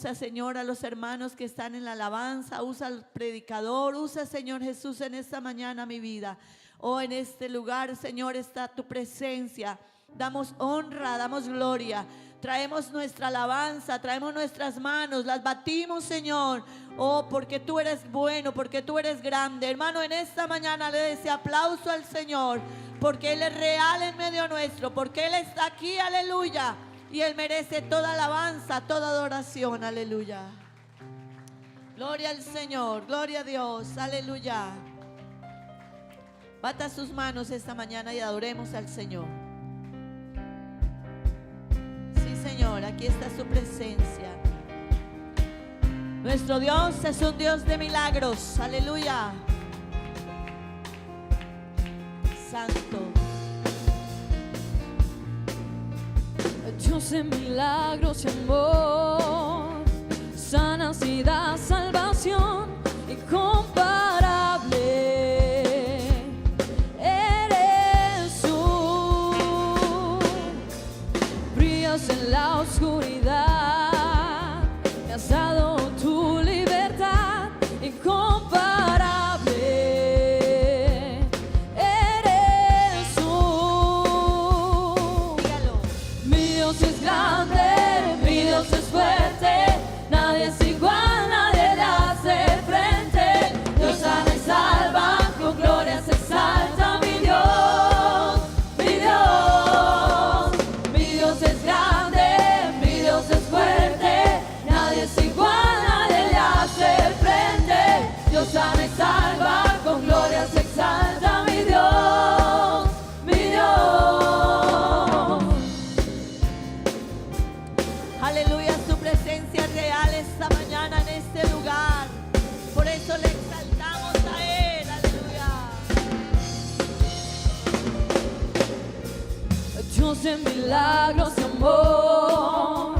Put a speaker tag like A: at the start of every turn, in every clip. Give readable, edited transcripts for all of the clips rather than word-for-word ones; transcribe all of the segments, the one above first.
A: Usa, Señor, a los hermanos que están en la alabanza. Usa al predicador. Usa, Señor Jesús, en esta mañana mi vida. Oh, en este lugar, Señor, está tu presencia. Damos honra, damos gloria. Traemos nuestra alabanza, traemos nuestras manos, las batimos, Señor. Oh, porque tú eres bueno, porque tú eres grande. Hermano, en esta mañana le dé ese aplauso al Señor, porque Él es real en medio nuestro, porque Él está aquí, aleluya. Y Él merece toda alabanza, toda adoración, aleluya. Gloria al Señor, gloria a Dios, aleluya. Bata sus manos esta mañana y adoremos al Señor. Sí, Señor, aquí está su presencia. Nuestro Dios es un Dios de milagros, aleluya. Santo.
B: Dios de milagros y amor, sanidad, salvación incomparable. Eres tú, brillas en la oscuridad, me has dado tu libertad incomparable. Eres tú,
A: Dígalo.
B: mi Dios es grande, mi Dios es fuerte, nadie es igual, nadie le hace frente. Dios sana y salva, con gloria se exalta mi Dios, mi Dios. Mi Dios es grande, mi Dios es fuerte, nadie es igual, nadie le hace frente. Dios sana y salva, con gloria se exalta mi Dios, mi Dios.
A: Aleluya, su presencia es real esta mañana en este lugar. Por eso le exaltamos a Él, aleluya.
B: Dios de milagros y amor,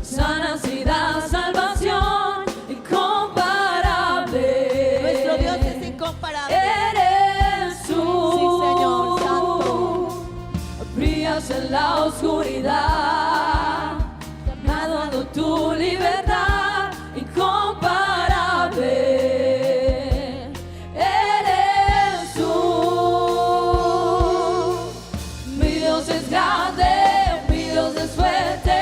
B: sanidad, salvación incomparable.
A: Nuestro Dios es incomparable.
B: Eres tú,
A: Sí, Señor, santo.
B: brillas en la oscuridad, me ha dado tu libertad incomparable. Eres tú, mi Dios es grande, mi Dios es fuerte,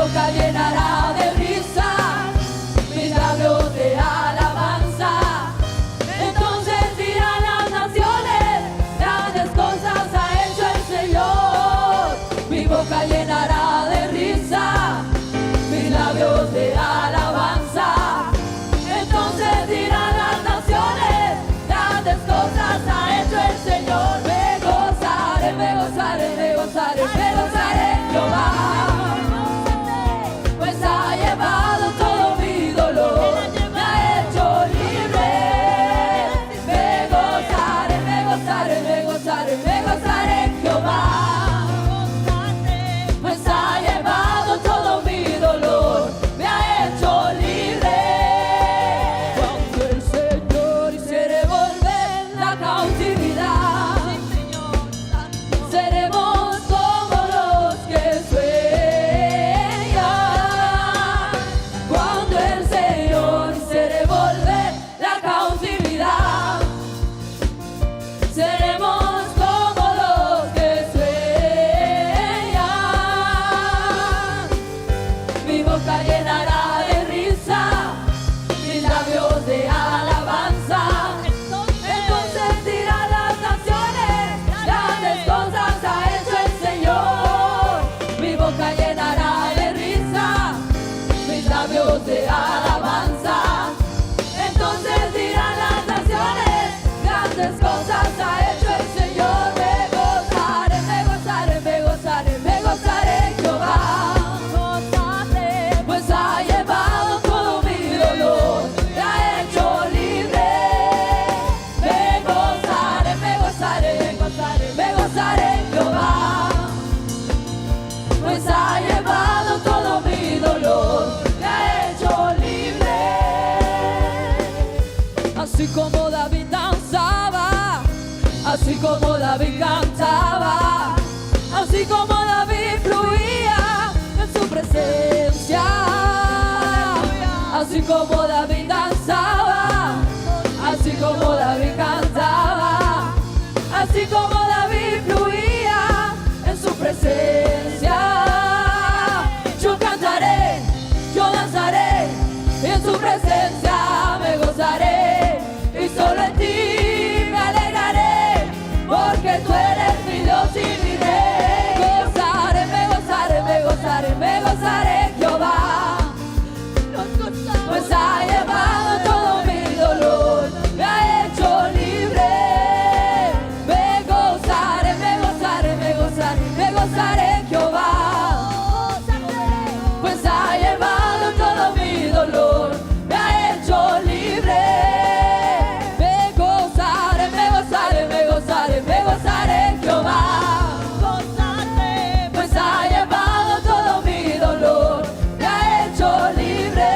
B: boca llenará de risa, mis labios de alabanza. Entonces dirán las naciones, grandes cosas ha hecho el Señor. Mi boca llenará de risa, mis labios de alabanza. Entonces dirán las naciones, grandes cosas ha hecho el Señor. Me gozaré, me gozaré, me gozaré, me gozaré en Jehová, pues ha llevado todo mi dolor, me ha hecho libre. Me gozaré, me gozaré, me gozaré, me gozaré en Jehová, pues ha llevado todo mi dolor, me ha hecho libre. Cuando el Señor hiciere volver la cautividad, seremos como los que sueñan. Cuando el Señor hiciere volver la cautividad, seremos como los que sueñan. Mi boca llenará de risa, mis labios de alabanza. Entonces dirán las naciones, grandes cosas ha hecho el Señor. Mi boca llenará de risa, mis labios de alabanza. Entonces dirán las naciones, grandes cosas ha hecho el Señor. Me gozaré, me gozaré, me gozaré, me gozaré en Jehová, pues ha llevado todo mi dolor, me ha hecho libre. Me gozaré, me gozaré, me gozaré, me gozaré en Jehová, pues ha llevado todo mi dolor, me ha hecho libre. Así como David danzaba, así como David cantaba, así como David fluía en su presencia, así como David danzaba, así como David cantaba, así como David fluía en su presencia. Yo cantaré, yo danzaré, en su presencia me gozaré, y solo en ti me alegraré, porque tú eres mi Dios y mi Rey. Gozaré, me gozaré, me gozaré, me gozaré en Jehová, pues ha llevado todo mi dolor, me ha hecho libre. Me gozaré, me gozaré, me gozaré, me gozaré en Jehová, pues ha llevado todo mi dolor, me ha hecho libre. Me gozaré, me gozaré, me gozaré, me gozaré en Jehová, pues ha llevado todo mi dolor, me ha hecho libre.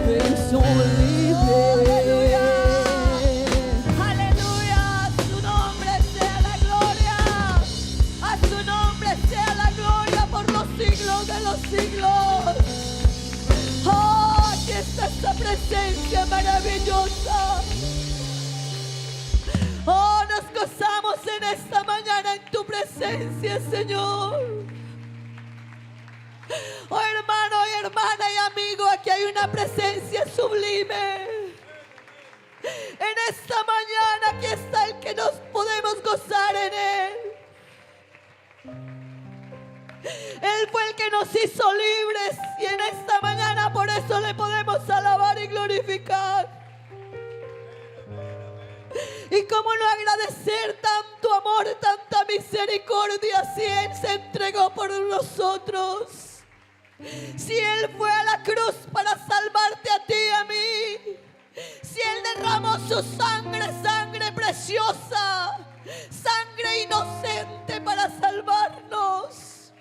B: Me soy libre.
A: Aleluya, a su nombre sea la gloria, a su nombre sea la gloria por los siglos de los siglos. Oh, aquí está esta presencia maravillosa. Oh, nos gozamos en esta mañana en tu presencia, Señor. Oh, hermano y hermana y amigo, aquí hay una presencia sublime. En esta mañana aquí está el que nos podemos gozar en Él. Él fue el que nos hizo libres y en esta mañana por eso le podemos alabar y glorificar. Y cómo no agradecer tanto amor, tanta misericordia si Él se entregó por nosotros. Si Él fue a la cruz para salvarte a ti y a mí. Si Él derramó su sangre, sangre preciosa, sangre inocente para salvarnos.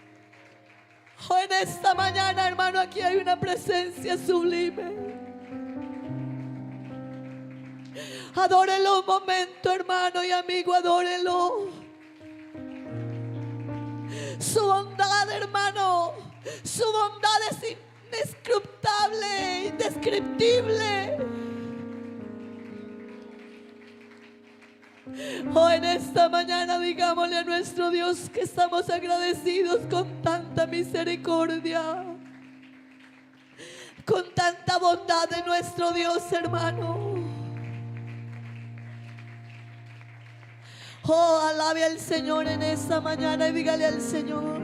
A: Oh, en esta mañana, hermano, aquí hay una presencia sublime. Adórelo un momento, hermano y amigo, adórelo. Su bondad, hermano, su bondad es inescrutable, indescriptible. Oh, en esta mañana digámosle a nuestro Dios que estamos agradecidos con tanto tanta misericordia, con tanta bondad de nuestro Dios, hermano. Oh, alabe al Señor en esta mañana y dígale al Señor: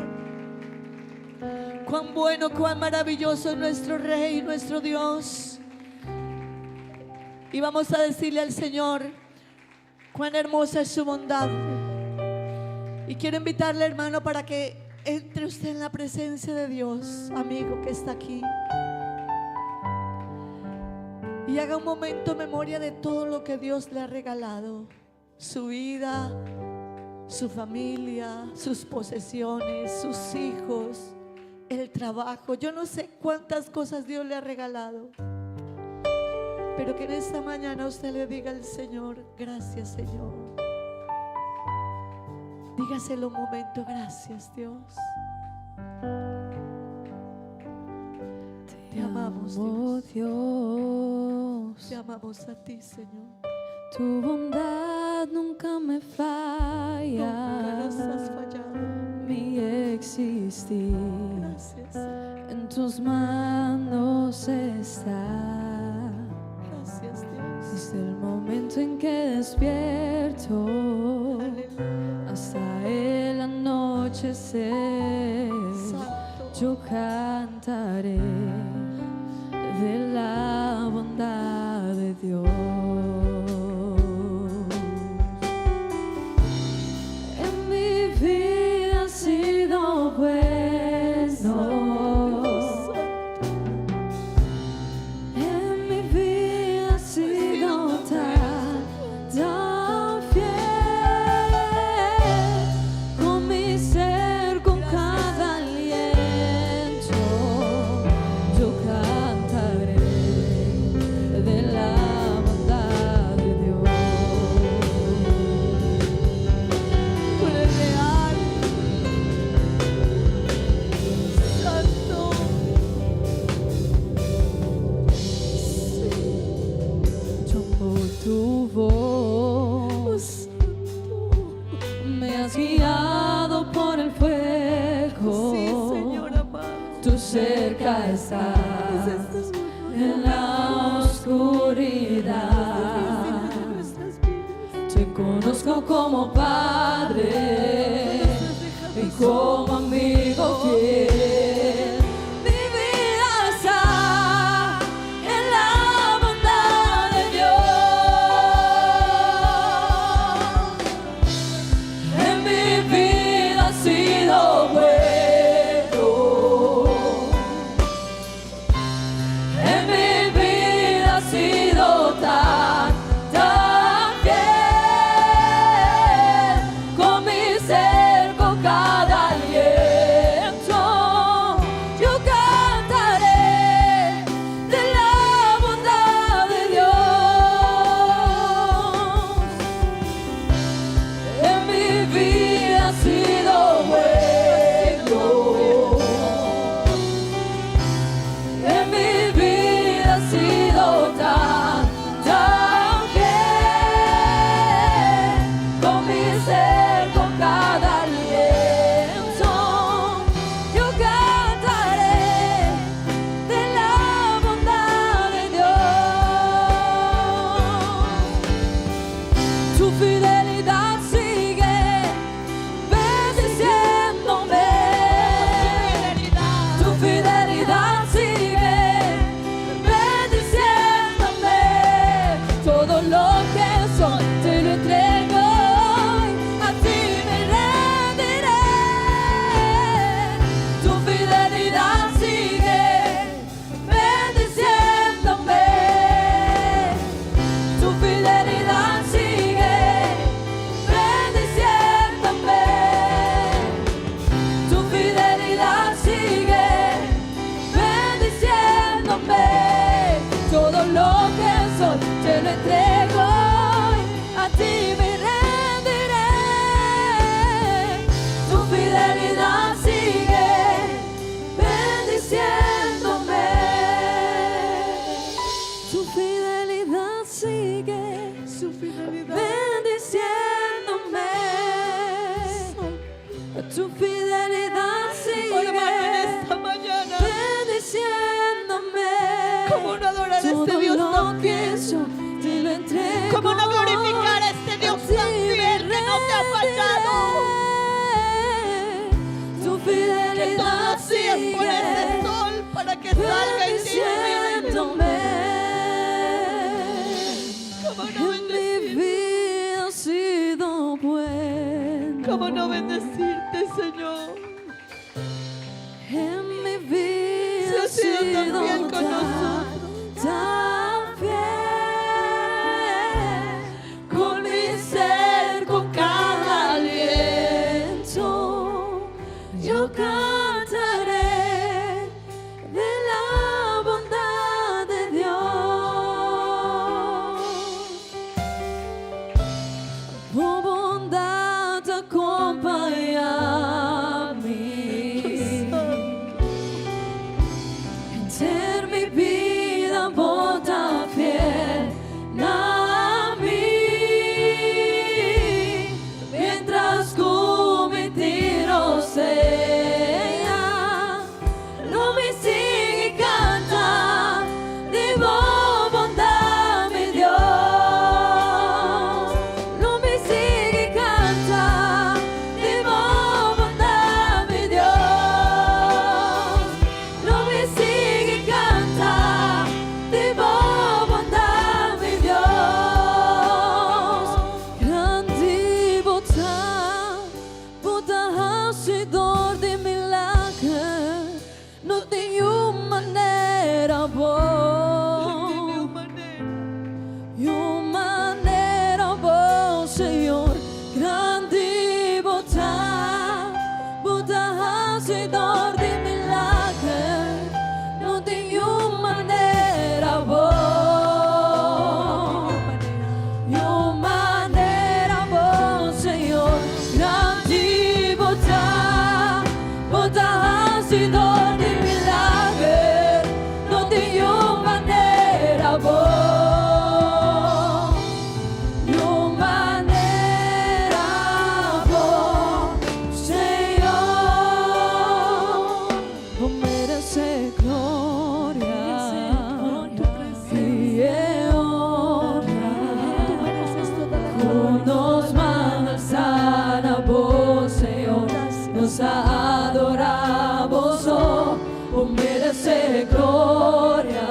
A: cuán bueno, cuán maravilloso es nuestro Rey, nuestro Dios. Y vamos a decirle al Señor cuán hermosa es su bondad. Y quiero invitarle, hermano, para que entre usted en la presencia de Dios, amigo que está aquí, y haga un momento memoria de todo lo que Dios le ha regalado: su vida, su familia, sus posesiones, sus hijos, el trabajo. Yo no sé cuántas cosas Dios le ha regalado, pero que en esta mañana usted le diga al Señor: gracias, Señor. Dígaselo un momento: gracias, Dios. Te amamos, Dios. Te amamos a ti, Señor.
B: Tu bondad nunca me falla.
A: Nunca nos has fallado.
B: Mi existir
A: Gracias,
B: en tus manos está.
A: gracias, Dios.
B: Desde el momento en que despierto
A: Aleluya.
B: hasta el anochecer,
A: Santo.
B: yo cantaré de la bondad de Dios. En mi vida ha sido bueno. En mi vida ha sido tan fiel. Con mi ser, con cada aliento, yo cantaré de la bondad de Dios.
A: Tú eres real, Santo.
B: Yo por tu voz me has guiado por el fuego.
A: Sí, Señor amado.
B: Tú cerca estás en la oscuridad. Te conozco como Padre y como amigo fiel. Mi vida está en la bondad de Dios. En mi vida ha sido bueno. En mi vida ha sido tan fiel. Con mi ser, con cada aliento,
A: que tú hacías por ese sol para que salga y siga
B: bendiciéndome.
A: ¿Cómo no
B: En mi vida has sido bueno.
A: ¿Cómo no bendecirte, Señor?
B: En mi vida
A: Si has
B: has
A: sido tan
B: sido
A: fiel con
B: tan fiel. Con mi ser, con cada aliento, yo cantaré de la bondad de Dios. Tu bondad acompaña a mí. Ser mi vida bota fiel a mí, mientras cometido sea, no me sigue canta, digo bondad mi Dios, no me sigue canta, digo bondad mi Dios, no me sigue canta, digo bondad mi Dios, grande bondad hacedor de milagres, no tenho maneira boa, maneira boa, Senhor, grande bondad hacedor de milagres, não tenho maneira boa, maneira boa, Senhor, grande bondad hacedor de milagres, não tenho maneira boa, maneira boa, Senhor, vou merecer glória e honra. Nos manos a vos, Senhor, nos adoramos, oh, merece glória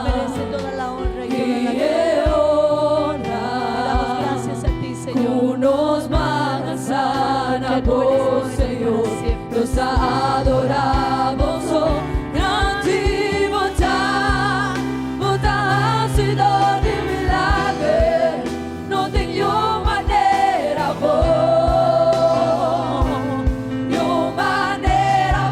A: merece toda la honra y toda la
B: y
A: gloria.
B: honra.
A: Damos gracias a ti, Señor.
B: Nos manos a vos, Senhor, nos adoramos, oh, grande bondad, hacedor de milagres, não tenho maneira boa, maneira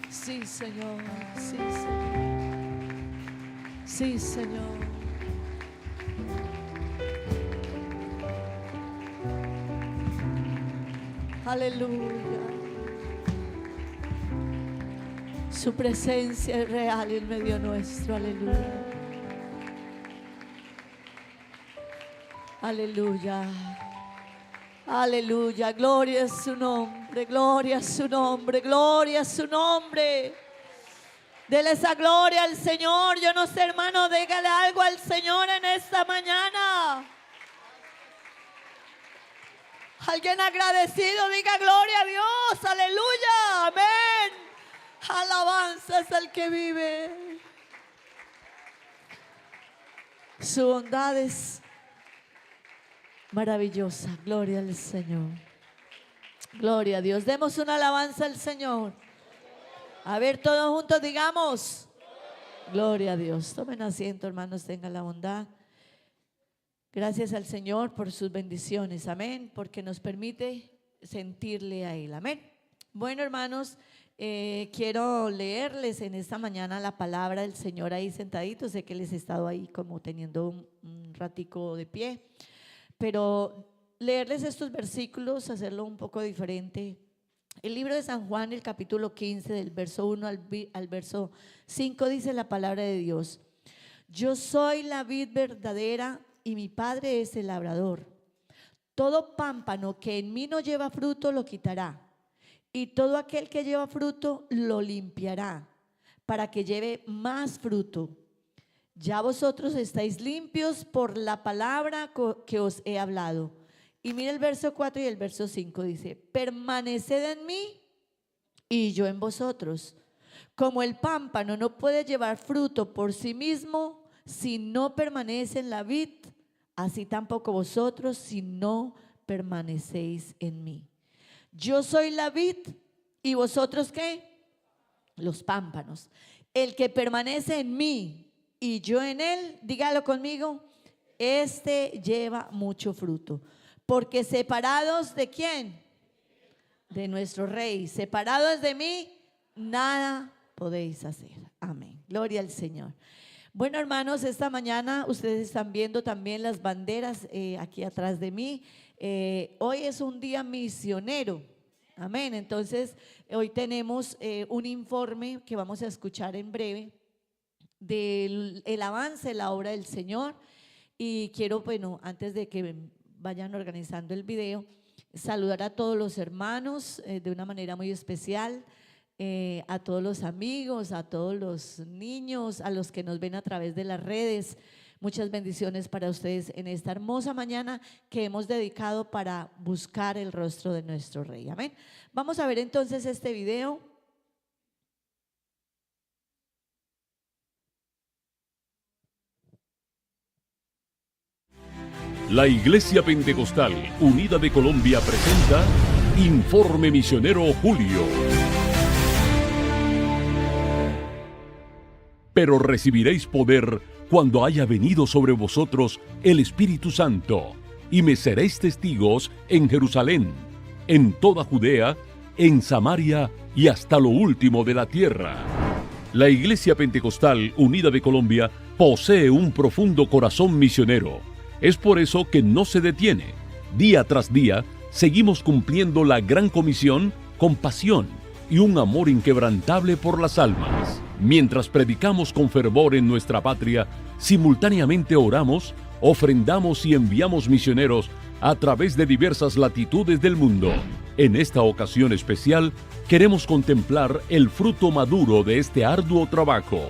A: Sí, Señor, sí, Señor. Sí, Señor. Aleluya. Su presencia es real en medio nuestro. Aleluya. Aleluya. Aleluya. Gloria a su nombre. Gloria a su nombre. Gloria a su nombre. Dele esa gloria al Señor. Yo no sé, hermano, dígale algo al Señor en esta mañana. Alguien agradecido, diga gloria a Dios. Aleluya. Amén. Alabanza es al que vive. Su bondad es maravillosa. Gloria al Señor. Gloria a Dios. Demos una alabanza al Señor. A ver, todos juntos digamos: gloria a Dios. Tomen asiento, hermanos, tengan la bondad. Gracias al Señor por sus bendiciones. Amén. Porque nos permite sentirle a Él. Amén. Bueno, hermanos, quiero leerles en esta mañana la palabra del Señor ahí sentaditos. Sé que les he estado ahí como teniendo un ratico de pie, pero leerles estos versículos, hacerlo un poco diferente. El libro de San Juan, el capítulo 15, del verso 1 al verso 5, dice la palabra de Dios: yo soy la vid verdadera y mi Padre es el labrador. Todo pámpano que en mí no lleva fruto lo quitará, y todo aquel que lleva fruto lo limpiará, para que lleve más fruto. Ya vosotros estáis limpios por la palabra que os he hablado. Y mira el verso 4 y el verso 5, dice: permaneced en mí y yo en vosotros. Como el pámpano no puede llevar fruto por sí mismo si no permanece en la vid, así tampoco vosotros si no permanecéis en mí. Yo soy la vid y vosotros ¿qué? Los pámpanos. El que permanece en mí y yo en él, dígalo conmigo, este lleva mucho fruto. Porque separados ¿de quién? De nuestro Rey. Separados de mí, nada podéis hacer. Amén. Gloria al Señor. Bueno, hermanos, esta mañana ustedes están viendo también las banderas aquí atrás de mí. Hoy es un día misionero. Amén. Entonces, hoy tenemos un informe que vamos a escuchar en breve del avance de la obra del Señor. Y quiero, bueno, antes de que vayan organizando el video, saludar a todos los hermanos de una manera muy especial, a todos los amigos, a todos los niños, a los que nos ven a través de las redes. Muchas bendiciones para ustedes en esta hermosa mañana que hemos dedicado para buscar el rostro de nuestro Rey. Amén. Vamos a ver entonces este video.
C: La Iglesia Pentecostal Unida de Colombia presenta Informe Misionero Julio. Pero recibiréis poder cuando haya venido sobre vosotros el Espíritu Santo, y me seréis testigos en Jerusalén, en toda Judea, en Samaria y hasta lo último de la tierra. La Iglesia Pentecostal Unida de Colombia posee un profundo corazón misionero. Es por eso que no se detiene. Día tras día, seguimos cumpliendo la gran comisión con pasión y un amor inquebrantable por las almas. Mientras predicamos con fervor en nuestra patria, simultáneamente oramos, ofrendamos y enviamos misioneros a través de diversas latitudes del mundo. En esta ocasión especial, queremos contemplar el fruto maduro de este arduo trabajo.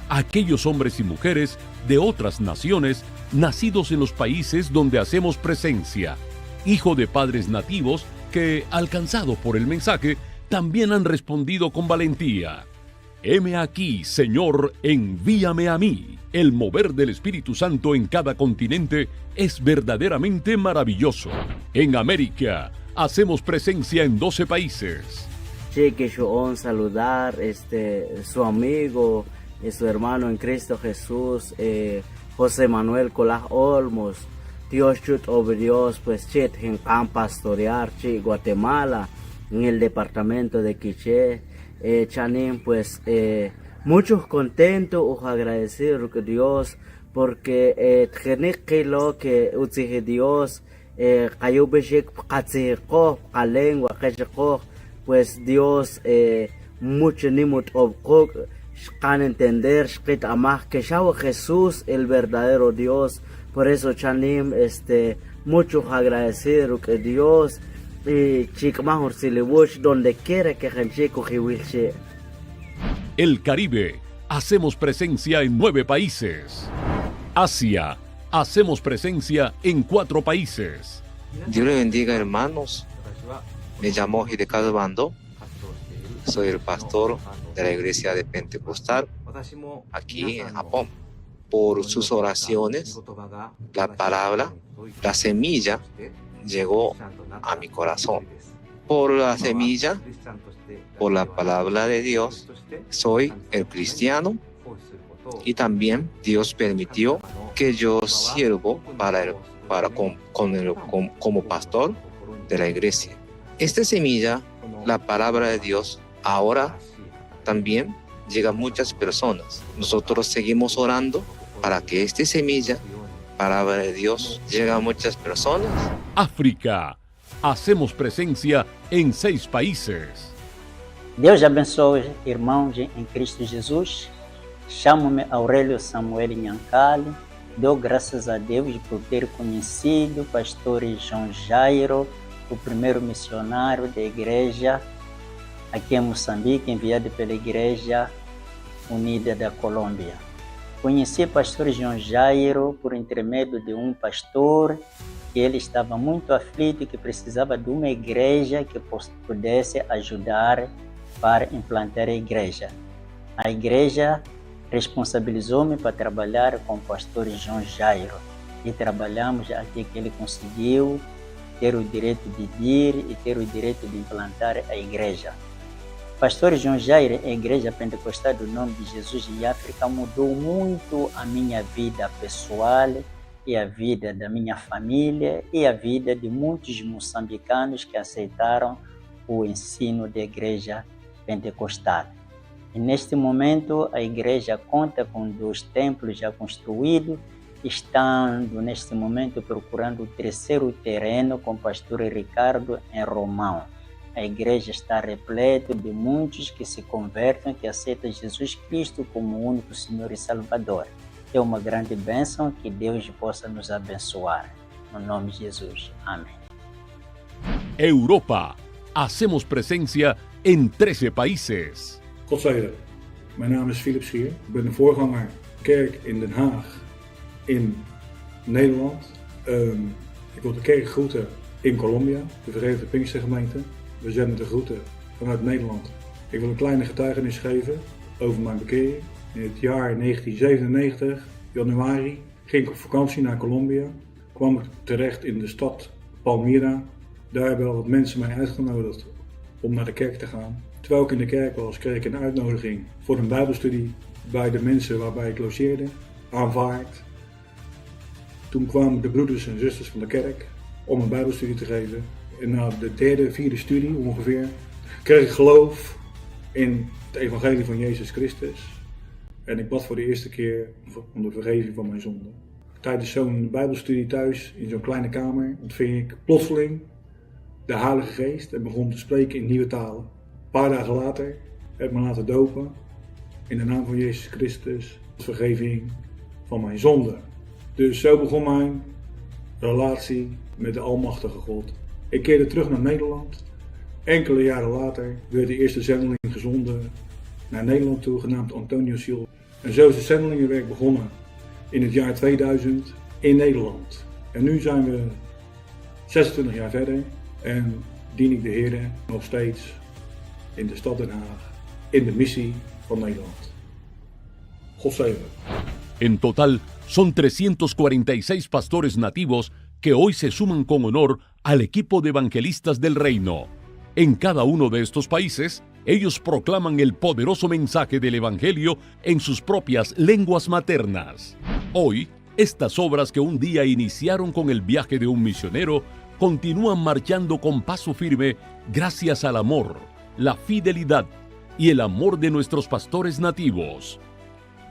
C: Aquellos hombres y mujeres de otras naciones nacidos en los países donde hacemos presencia, hijo de padres nativos que, alcanzados por el mensaje, también han respondido con valentía. Heme aquí, Señor, envíame a mí. El mover del Espíritu Santo en cada continente es verdaderamente maravilloso. En América, hacemos presencia en 12 países.
D: Que yo saludar su amigo, su hermano en Cristo Jesús, José Manuel Colás Olmos, Dios chut over Dios, pues chit en camp pastorear, chi Guatemala, en el departamento de Quiché, chanin, pues muchos contentos o agradecidos con Dios, porque lo que utije Dios, cayó beshik katziko, kalengua, kachiko, pues Dios mucho nimut obkok, can entender, shkit amah, que Shao Jesús, el verdadero Dios. Por eso, chanim, muchos agradecidos que Dios y chikmahor silibush donde quiera que janchico jiwilche.
C: El Caribe, hacemos presencia en 9 países. Asia, hacemos presencia en 4 países.
E: Dios le bendiga, hermanos. Me llamo Hidekado Bando. Soy el pastor de la iglesia de Pentecostal aquí en Japón. Por sus oraciones, la palabra, la semilla llegó a mi corazón. Por la semilla, por la palabra de Dios, soy el cristiano y también Dios permitió que yo sirvo como pastor de la iglesia. Esta semilla, la palabra de Dios, ahora también llega a muchas personas. Nosotros seguimos orando para que esta semilla, palabra de Dios, llegue a muchas personas.
C: África, hacemos presencia en 6 países.
F: Deus abençoe, irmãos em Cristo Jesus. Chamo-me Aurélio Samuel Nhancali. Dou graças a Deus por ter conhecido o pastor João Jairo, o primeiro missionário da igreja aqui em Moçambique, enviado pela Igreja Unida da Colômbia. Conheci o pastor João Jairo por intermédio de um pastor que ele estava muito aflito e que precisava de uma igreja que pudesse ajudar para implantar a igreja. A igreja responsabilizou-me para trabalhar com o pastor João Jairo e trabalhamos até que ele conseguiu ter o direito de vir e ter o direito de implantar a igreja. Pastor João Jairo, a Igreja Pentecostal do Nome de Jesus em África, mudou muito a minha vida pessoal e a vida da minha família e a vida de muitos moçambicanos que aceitaram o ensino da Igreja Pentecostal. E neste momento, a igreja conta com 2 templos já construídos, estando neste momento procurando o 3º terreno com o pastor Ricardo em Romão. A igreja está repleta de muitos que se convertem, que aceitam Jesus Cristo como o único Senhor e Salvador. É uma grande bênção, que Deus possa nos abençoar. No nome de Jesus. Amém.
C: Europa, hacemos presencia en 13 países.
G: God zegen. Mijn naam is Philip Schier. Ik ben de voorganger kerk in Den Haag in Nederland. Ik wil de kerk groeten in Colombia, de Verenigde Pinkstergemeente. We zenden de groeten vanuit Nederland. Ik wil een kleine getuigenis geven over mijn bekering. In het jaar 1997, januari, ging ik op vakantie naar Colombia. Kwam ik terecht in de stad Palmira. Daar hebben wel wat mensen mij uitgenodigd om naar de kerk te gaan. Terwijl ik in de kerk was, kreeg ik een uitnodiging voor een bijbelstudie bij de mensen waarbij ik logeerde, aanvaard. Toen kwamen de broeders en zusters van de kerk om een bijbelstudie te geven. En na de 3e, 4e studie ongeveer, kreeg ik geloof in het evangelie van Jezus Christus. En ik bad voor de eerste keer om de vergeving van mijn zonden. Tijdens zo'n bijbelstudie thuis, in zo'n kleine kamer, ontving ik plotseling de Heilige Geest en begon te spreken in nieuwe talen. Een paar dagen later heb ik me laten dopen in de naam van Jezus Christus, vergeving van mijn zonden. Dus zo begon mijn relatie met de Almachtige God. Ik keerde terug naar Nederland. Enkele jaren later werd de eerste zendeling gezonden naar Nederland toe, genaamd Antonio Silva. En zo is het zendelingenwerk begonnen in het jaar 2000 in Nederland. En nu zijn we 26 jaar verder en dien ik de Heer nog steeds in de stad Den Haag, in de missie van Nederland. God zegen.
C: En total son 346 pastores nativos que hoy se suman con honor al equipo de evangelistas del reino. En cada uno de estos países, ellos proclaman el poderoso mensaje del Evangelio en sus propias lenguas maternas. Hoy, Estas obras que un día iniciaron con el viaje de un misionero continúan marchando con paso firme gracias al amor, la fidelidad y el amor de nuestros pastores nativos.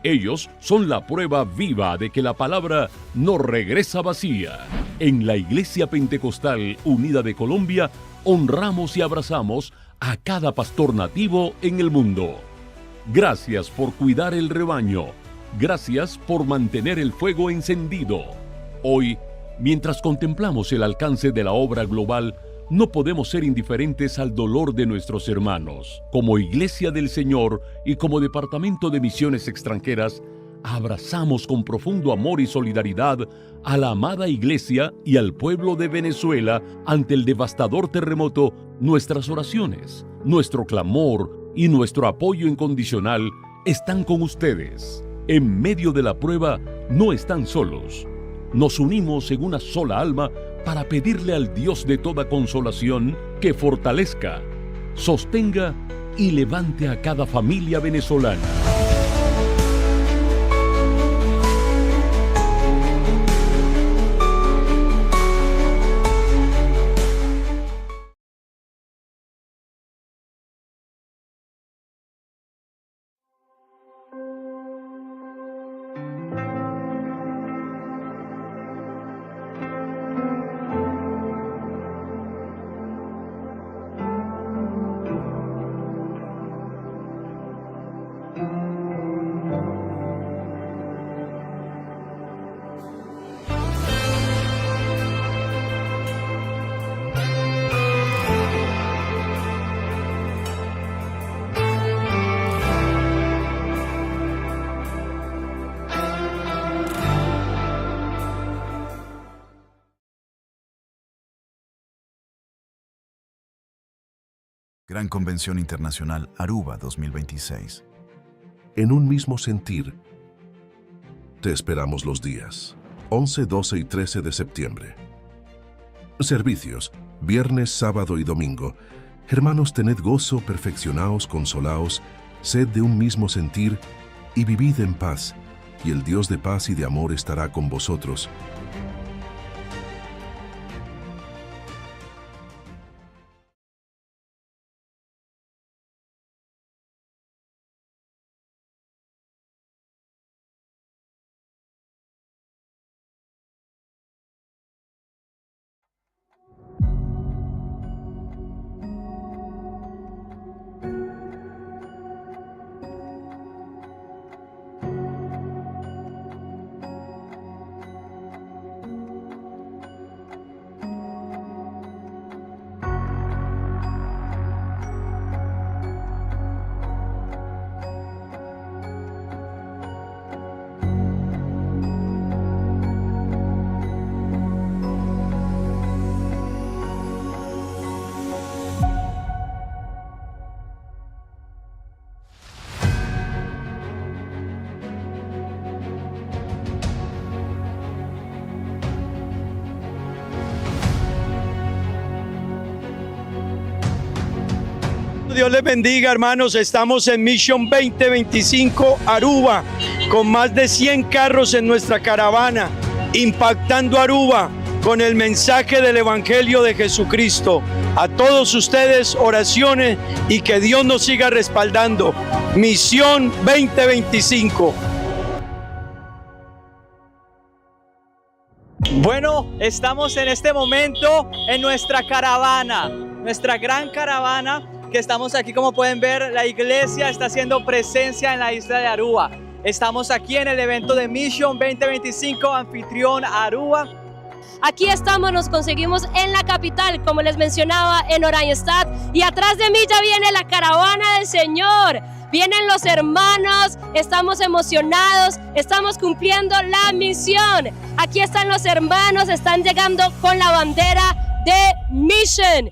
C: Ellos son la prueba viva de que la palabra no regresa vacía. En la Iglesia Pentecostal Unida de Colombia, honramos y abrazamos a cada pastor nativo en el mundo. Gracias por cuidar el rebaño. Gracias por mantener el fuego encendido. Hoy, mientras contemplamos el alcance de la obra global, no podemos ser indiferentes al dolor de nuestros hermanos. Como Iglesia del Señor y como Departamento de Misiones Extranjeras, abrazamos con profundo amor y solidaridad a la amada Iglesia y al pueblo de Venezuela ante el devastador terremoto. Nuestras oraciones, nuestro clamor y nuestro apoyo incondicional están con ustedes. En medio de la prueba no están solos. Nos unimos en una sola alma para pedirle al Dios de toda consolación que fortalezca, sostenga y levante a cada familia venezolana.
H: Gran Convención Internacional Aruba 2026.
I: En un mismo sentir, te esperamos los días 11, 12 y 13 de septiembre. Servicios, viernes, sábado y domingo. Hermanos, tened gozo, perfeccionaos, consolaos, sed de un mismo sentir y vivid en paz, y el Dios de paz y de amor estará con vosotros.
J: Dios les bendiga, hermanos. Estamos en Mission 2025 Aruba, con más de 100 carros en nuestra caravana, impactando Aruba con el mensaje del Evangelio de Jesucristo. A todos ustedes, oraciones y que Dios nos siga respaldando. Misión 2025.
K: Bueno, estamos en este momento en nuestra caravana, nuestra gran caravana, que estamos aquí. Como pueden ver, la iglesia está haciendo presencia en la isla de Aruba. Estamos aquí en el evento de Mission 2025, anfitrión Aruba.
L: Aquí estamos, nos conseguimos en la capital, como les mencionaba, en Oranjestad, y atrás de mí ya viene la caravana del Señor. Vienen los hermanos, estamos emocionados, estamos cumpliendo la misión. Aquí están los hermanos, están llegando con la bandera de Mission.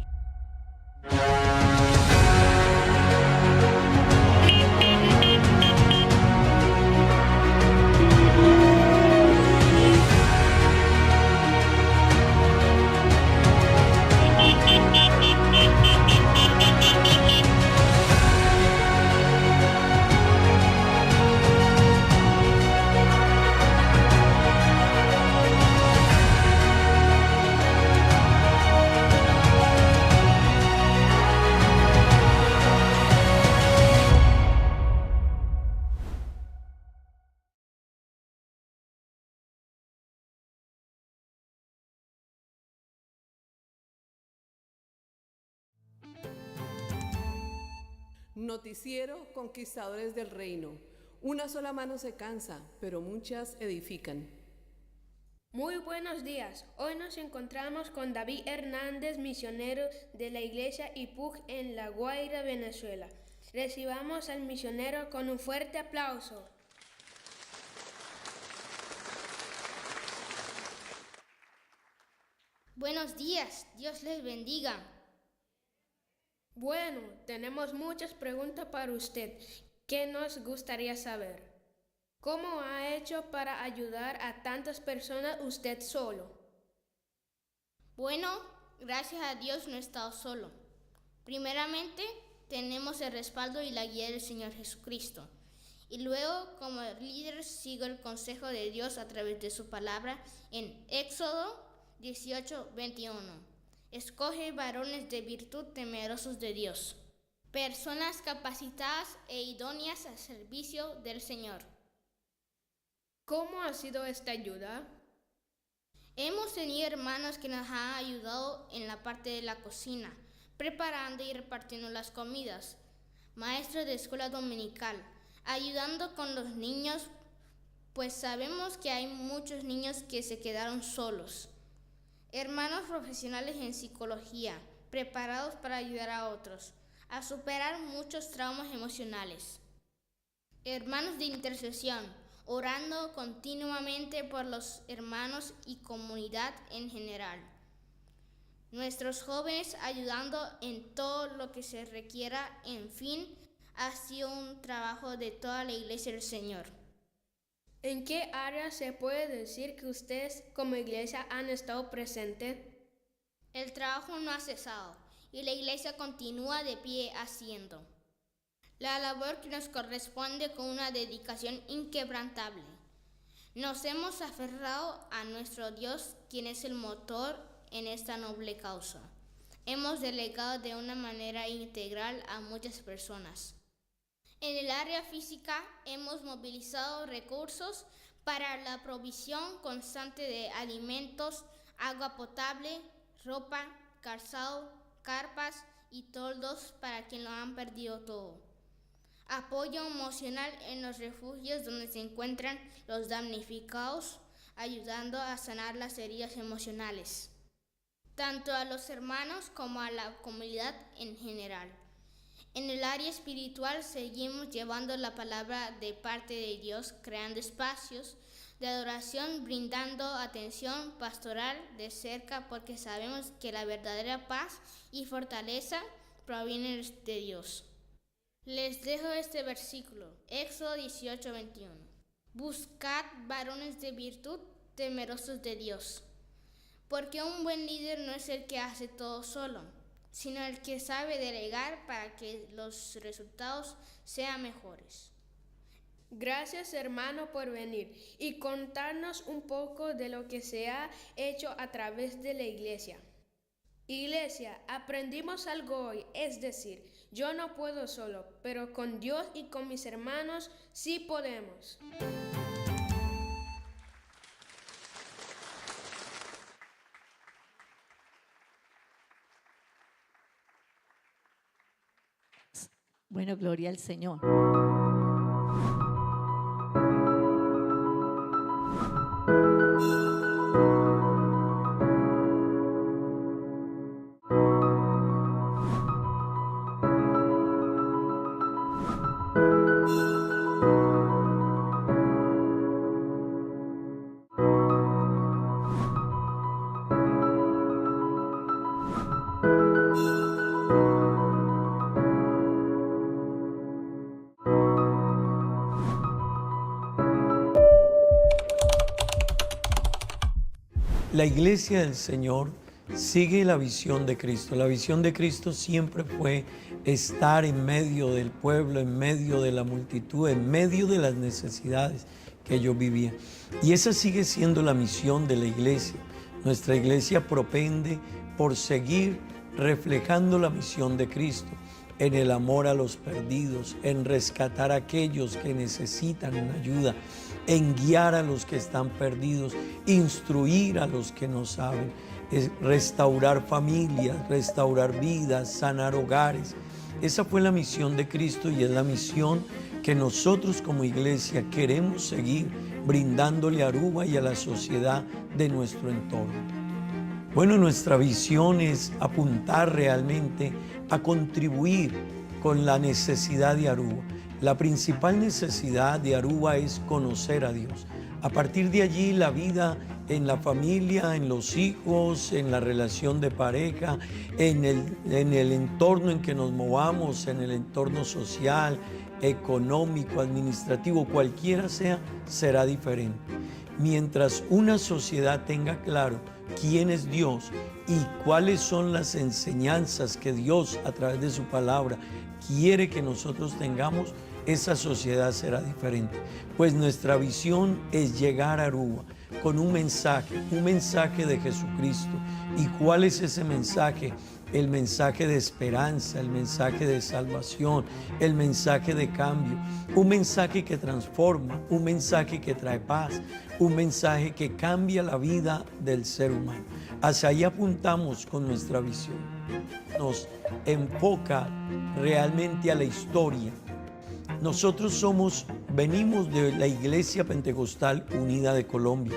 M: Noticiero Conquistadores del Reino. Una sola mano se cansa, pero muchas edifican.
N: Muy buenos días. Hoy nos encontramos con David Hernández, misionero de la iglesia IPUG en La Guaira, Venezuela. Recibamos al misionero con un fuerte aplauso.
O: Buenos días, Dios les bendiga.
N: Bueno, tenemos muchas preguntas para usted. ¿Qué nos gustaría saber? ¿Cómo ha hecho para ayudar a tantas personas usted solo?
O: Bueno, gracias a Dios no he estado solo. Primeramente, tenemos el respaldo y la guía del Señor Jesucristo. Y luego, como líder, sigo el consejo de Dios a través de su palabra en Éxodo 18:21. Escoge varones de virtud temerosos de Dios, personas capacitadas e idóneas al servicio del Señor.
N: ¿Cómo ha sido esta ayuda?
O: Hemos tenido hermanos que nos han ayudado en la parte de la cocina, preparando y repartiendo las comidas, maestros de escuela dominical, ayudando con los niños, pues sabemos que hay muchos niños que se quedaron solos. Hermanos profesionales en psicología, preparados para ayudar a otros a superar muchos traumas emocionales. Hermanos de intercesión, orando continuamente por los hermanos y comunidad en general. Nuestros jóvenes ayudando en todo lo que se requiera. En fin, ha sido un trabajo de toda la iglesia del Señor.
N: ¿En qué área se puede decir que ustedes como iglesia han estado presentes?
O: El trabajo no ha cesado y la iglesia continúa de pie haciendo la labor que nos corresponde con una dedicación inquebrantable. Nos hemos aferrado a nuestro Dios, quien es el motor en esta noble causa. Hemos delegado de una manera integral a muchas personas. En el área física hemos movilizado recursos para la provisión constante de alimentos, agua potable, ropa, calzado, carpas y toldos para quien lo han perdido todo. Apoyo emocional en los refugios donde se encuentran los damnificados, ayudando a sanar las heridas emocionales, tanto a los hermanos como a la comunidad en general. En el área espiritual seguimos llevando la palabra de parte de Dios, creando espacios de adoración, brindando atención pastoral de cerca, porque sabemos que la verdadera paz y fortaleza provienen de Dios. Les dejo este versículo, Éxodo 18:21. Buscad varones de virtud temerosos de Dios, porque un buen líder no es el que hace todo solo, sino el que sabe delegar para que los resultados sean mejores.
N: Gracias, hermano, por venir y contarnos un poco de lo que se ha hecho a través de la iglesia. Iglesia, aprendimos algo hoy, es decir, yo no puedo solo, pero con Dios y con mis hermanos sí podemos.
A: Bueno, gloria al Señor.
J: La iglesia del Señor sigue la visión de Cristo. La visión de Cristo siempre fue estar en medio del pueblo, en medio de la multitud, en medio de las necesidades que ellos vivían. Y esa sigue siendo la misión de la iglesia. Nuestra iglesia propende por seguir reflejando la misión de Cristo en el amor a los perdidos, en rescatar a aquellos que necesitan ayuda, en guiar a los que están perdidos, instruir a los que no saben, es restaurar familias, restaurar vidas, sanar hogares. Esa fue la misión de Cristo y es la misión que nosotros como iglesia queremos seguir brindándole a Aruba y a la sociedad de nuestro entorno. Bueno, nuestra visión es apuntar realmente a contribuir con la necesidad de Aruba. La principal necesidad de Aruba es conocer a Dios. A partir de allí, la vida en la familia, en los hijos, en la relación de pareja, en el entorno en que nos movamos, en el entorno social, económico, administrativo, cualquiera sea, será diferente. Mientras una sociedad tenga claro quién es Dios y cuáles son las enseñanzas que Dios a través de su palabra quiere que nosotros tengamos, esa sociedad será diferente. Pues nuestra visión es llegar a Aruba con un mensaje de Jesucristo. ¿Y cuál es ese mensaje? El mensaje de esperanza, el mensaje de salvación, el mensaje de cambio, un mensaje que transforma, un mensaje que trae paz, un mensaje que cambia la vida del ser humano. Hacia ahí apuntamos con nuestra visión. Nos enfoca realmente a la historia. Nosotros venimos de la Iglesia Pentecostal Unida de Colombia,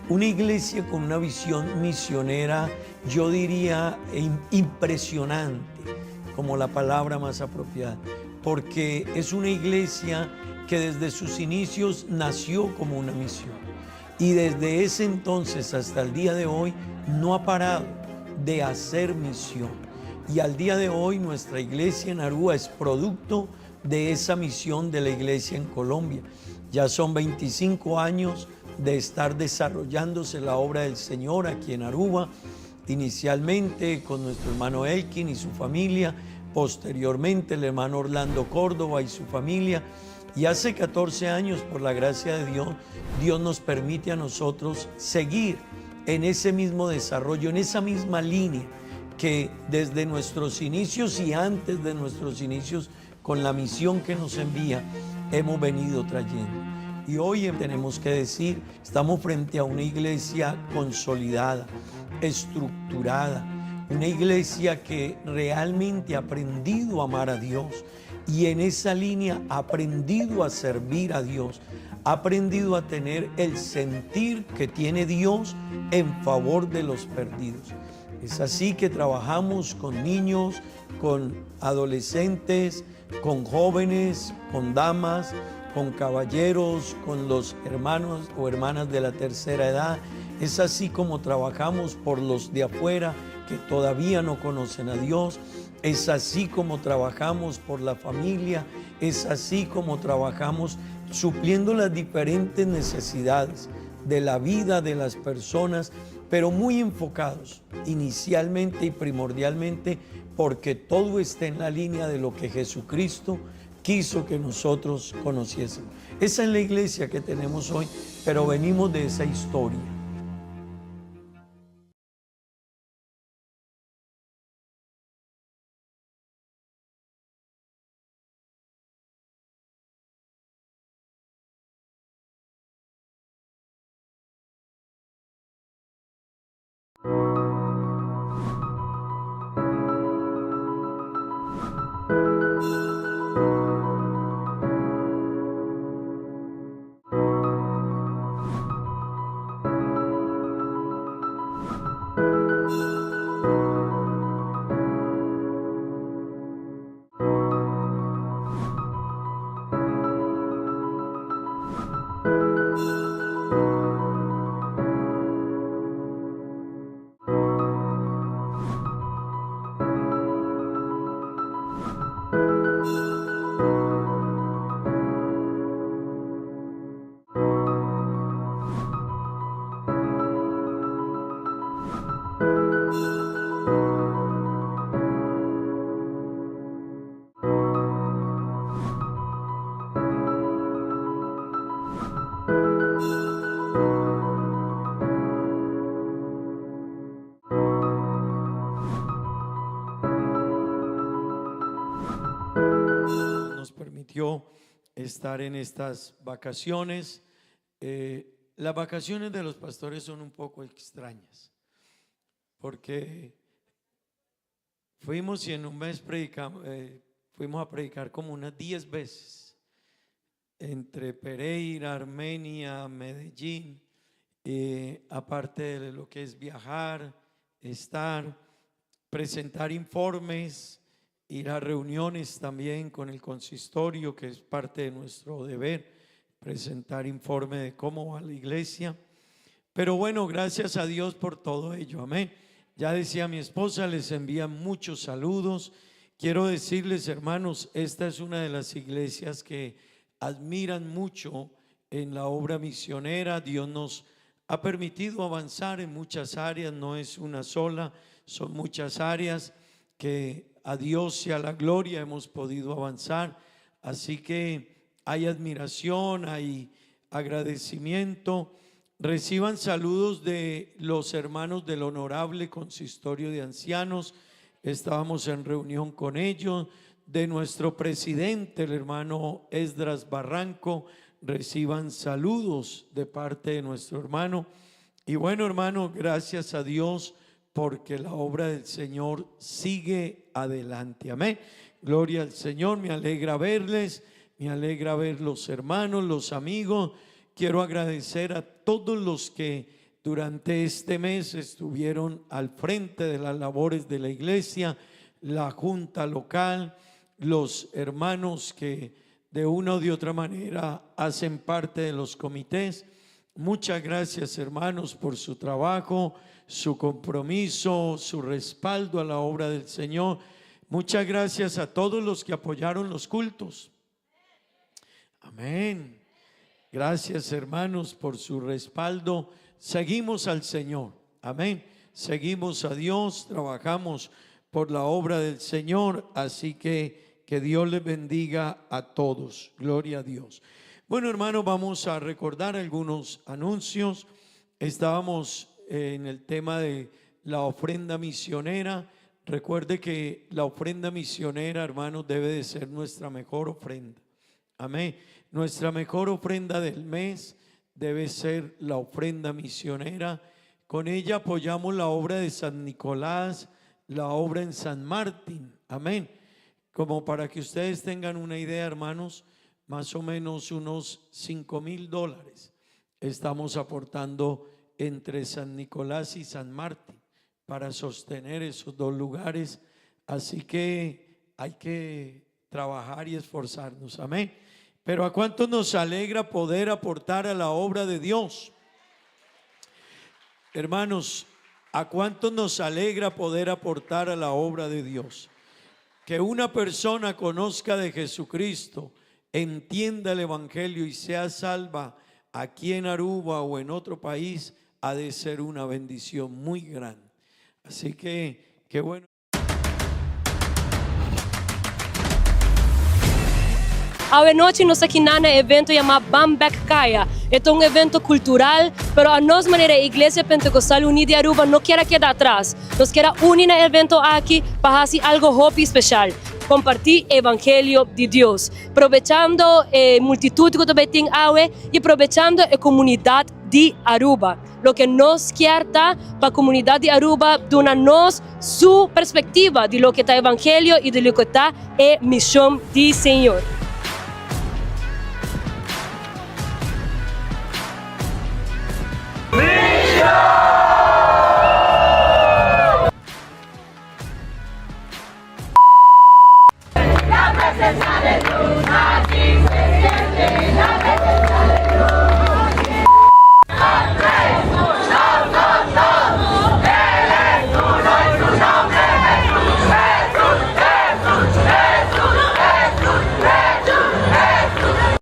J: una iglesia con una visión misionera, yo diría impresionante, como la palabra más apropiada, porque es una iglesia que desde sus inicios nació como una misión y desde ese entonces hasta el día de hoy no ha parado de hacer misión. Y al día de hoy nuestra iglesia en Aruba es producto de esa misión de la iglesia en Colombia. Ya son 25 años de estar desarrollándose la obra del Señor aquí en Aruba, inicialmente con nuestro hermano Elkin y su familia, posteriormente el hermano Orlando Córdoba y su familia, y hace 14 años, por la gracia de Dios, Dios nos permite a nosotros seguir en ese mismo desarrollo, en esa misma línea que desde nuestros inicios y antes de nuestros inicios, con la misión que nos envía, hemos venido trayendo. Y hoy tenemos que decir, estamos frente a una iglesia consolidada, estructurada, una iglesia que realmente ha aprendido a amar a Dios y en esa línea ha aprendido a servir a Dios, ha aprendido a tener el sentir que tiene Dios en favor de los perdidos. Es así que trabajamos con niños, con adolescentes, con jóvenes, con damas, con caballeros, con los hermanos o hermanas de la tercera edad. Es así como trabajamos por los de afuera que todavía no conocen a Dios. Es así como trabajamos por la familia. Es así como trabajamos supliendo las diferentes necesidades de la vida de las personas, pero muy enfocados inicialmente y primordialmente porque todo está en la línea de lo que Jesucristo quiso que nosotros conociésemos. Esa es la iglesia que tenemos hoy, pero venimos de esa historia. Estar en estas vacaciones. Las vacaciones de los pastores son un poco extrañas porque fuimos y en un mes fuimos a predicar como unas 10 veces, entre Pereira, Armenia, Medellín, aparte de lo que es viajar, estar, presentar informes, ir a reuniones también con el consistorio, que es parte de nuestro deber, presentar informe de cómo va la iglesia. Pero bueno, gracias a Dios por todo ello, amén. Ya decía mi esposa, les envía muchos saludos. Quiero decirles, hermanos, esta es una de las iglesias que admiran mucho en la obra misionera. Dios nos ha permitido avanzar en muchas áreas, no es una sola, son muchas áreas que a Dios y a la gloria hemos podido avanzar. Así que hay admiración, hay agradecimiento. Reciban saludos de los hermanos del Honorable Consistorio de Ancianos. Estábamos en reunión con ellos, de nuestro presidente, el hermano Esdras Barranco. Reciban saludos de parte de nuestro hermano. Y bueno, hermano, gracias a Dios porque la obra del Señor sigue adelante, amén. Gloria al Señor, me alegra verles, me alegra ver los hermanos, los amigos. Quiero agradecer a todos los que durante este mes estuvieron al frente de las labores de la iglesia, la junta local, los hermanos que de una o de otra manera hacen parte de los comités. Muchas gracias, hermanos, por su trabajo, su compromiso, su respaldo a la obra del Señor. Muchas gracias a todos los que apoyaron los cultos. Amén. Gracias, hermanos, por su respaldo. Seguimos al Señor, amén. Seguimos a Dios, trabajamos por la obra del Señor, así que Dios les bendiga a todos. Gloria a Dios. Bueno, hermanos, vamos a recordar algunos anuncios. Estábamos en el tema de la ofrenda misionera. Recuerde que la ofrenda misionera, hermanos, debe de ser nuestra mejor ofrenda. Amén. Nuestra mejor ofrenda del mes debe ser la ofrenda misionera. Con ella apoyamos la obra de San Nicolás, la obra en San Martín. Amén. Como para que ustedes tengan una idea, hermanos, más o menos unos $5,000 estamos aportando entre San Nicolás y San Martín para sostener esos dos lugares. Así que hay que trabajar y esforzarnos. Amén. Pero ¿a cuánto nos alegra poder aportar a la obra de Dios? Hermanos, ¿a cuánto nos alegra poder aportar a la obra de Dios? Que una persona conozca de Jesucristo, entienda el Evangelio y sea salva aquí en Aruba o en otro país, ha de ser una bendición muy grande. Así que, qué bueno.
L: Anoche nós aqui na evento chamado Bambek Kaya. É um evento cultural, pero a nós maneira a Igreja Pentecostal Unida de Aruba não quer quedar atrás. Nós queremos unir no evento aqui para fazer algo hobby especial. Compartir o Evangelho de Deus. Aproveitando a multitud que também tem água e aproveitando a comunidade de Aruba. Lo que nos quer para a comunidade de Aruba, dando-nos sua perspectiva de lo que está o Evangelho e de lo que está a missão do Senhor.
B: La presencia de Dios aquí se siente, la presencia de Dios. Al Rey, no, Él es uno y su nombre es Jesús, Jesús, Jesús.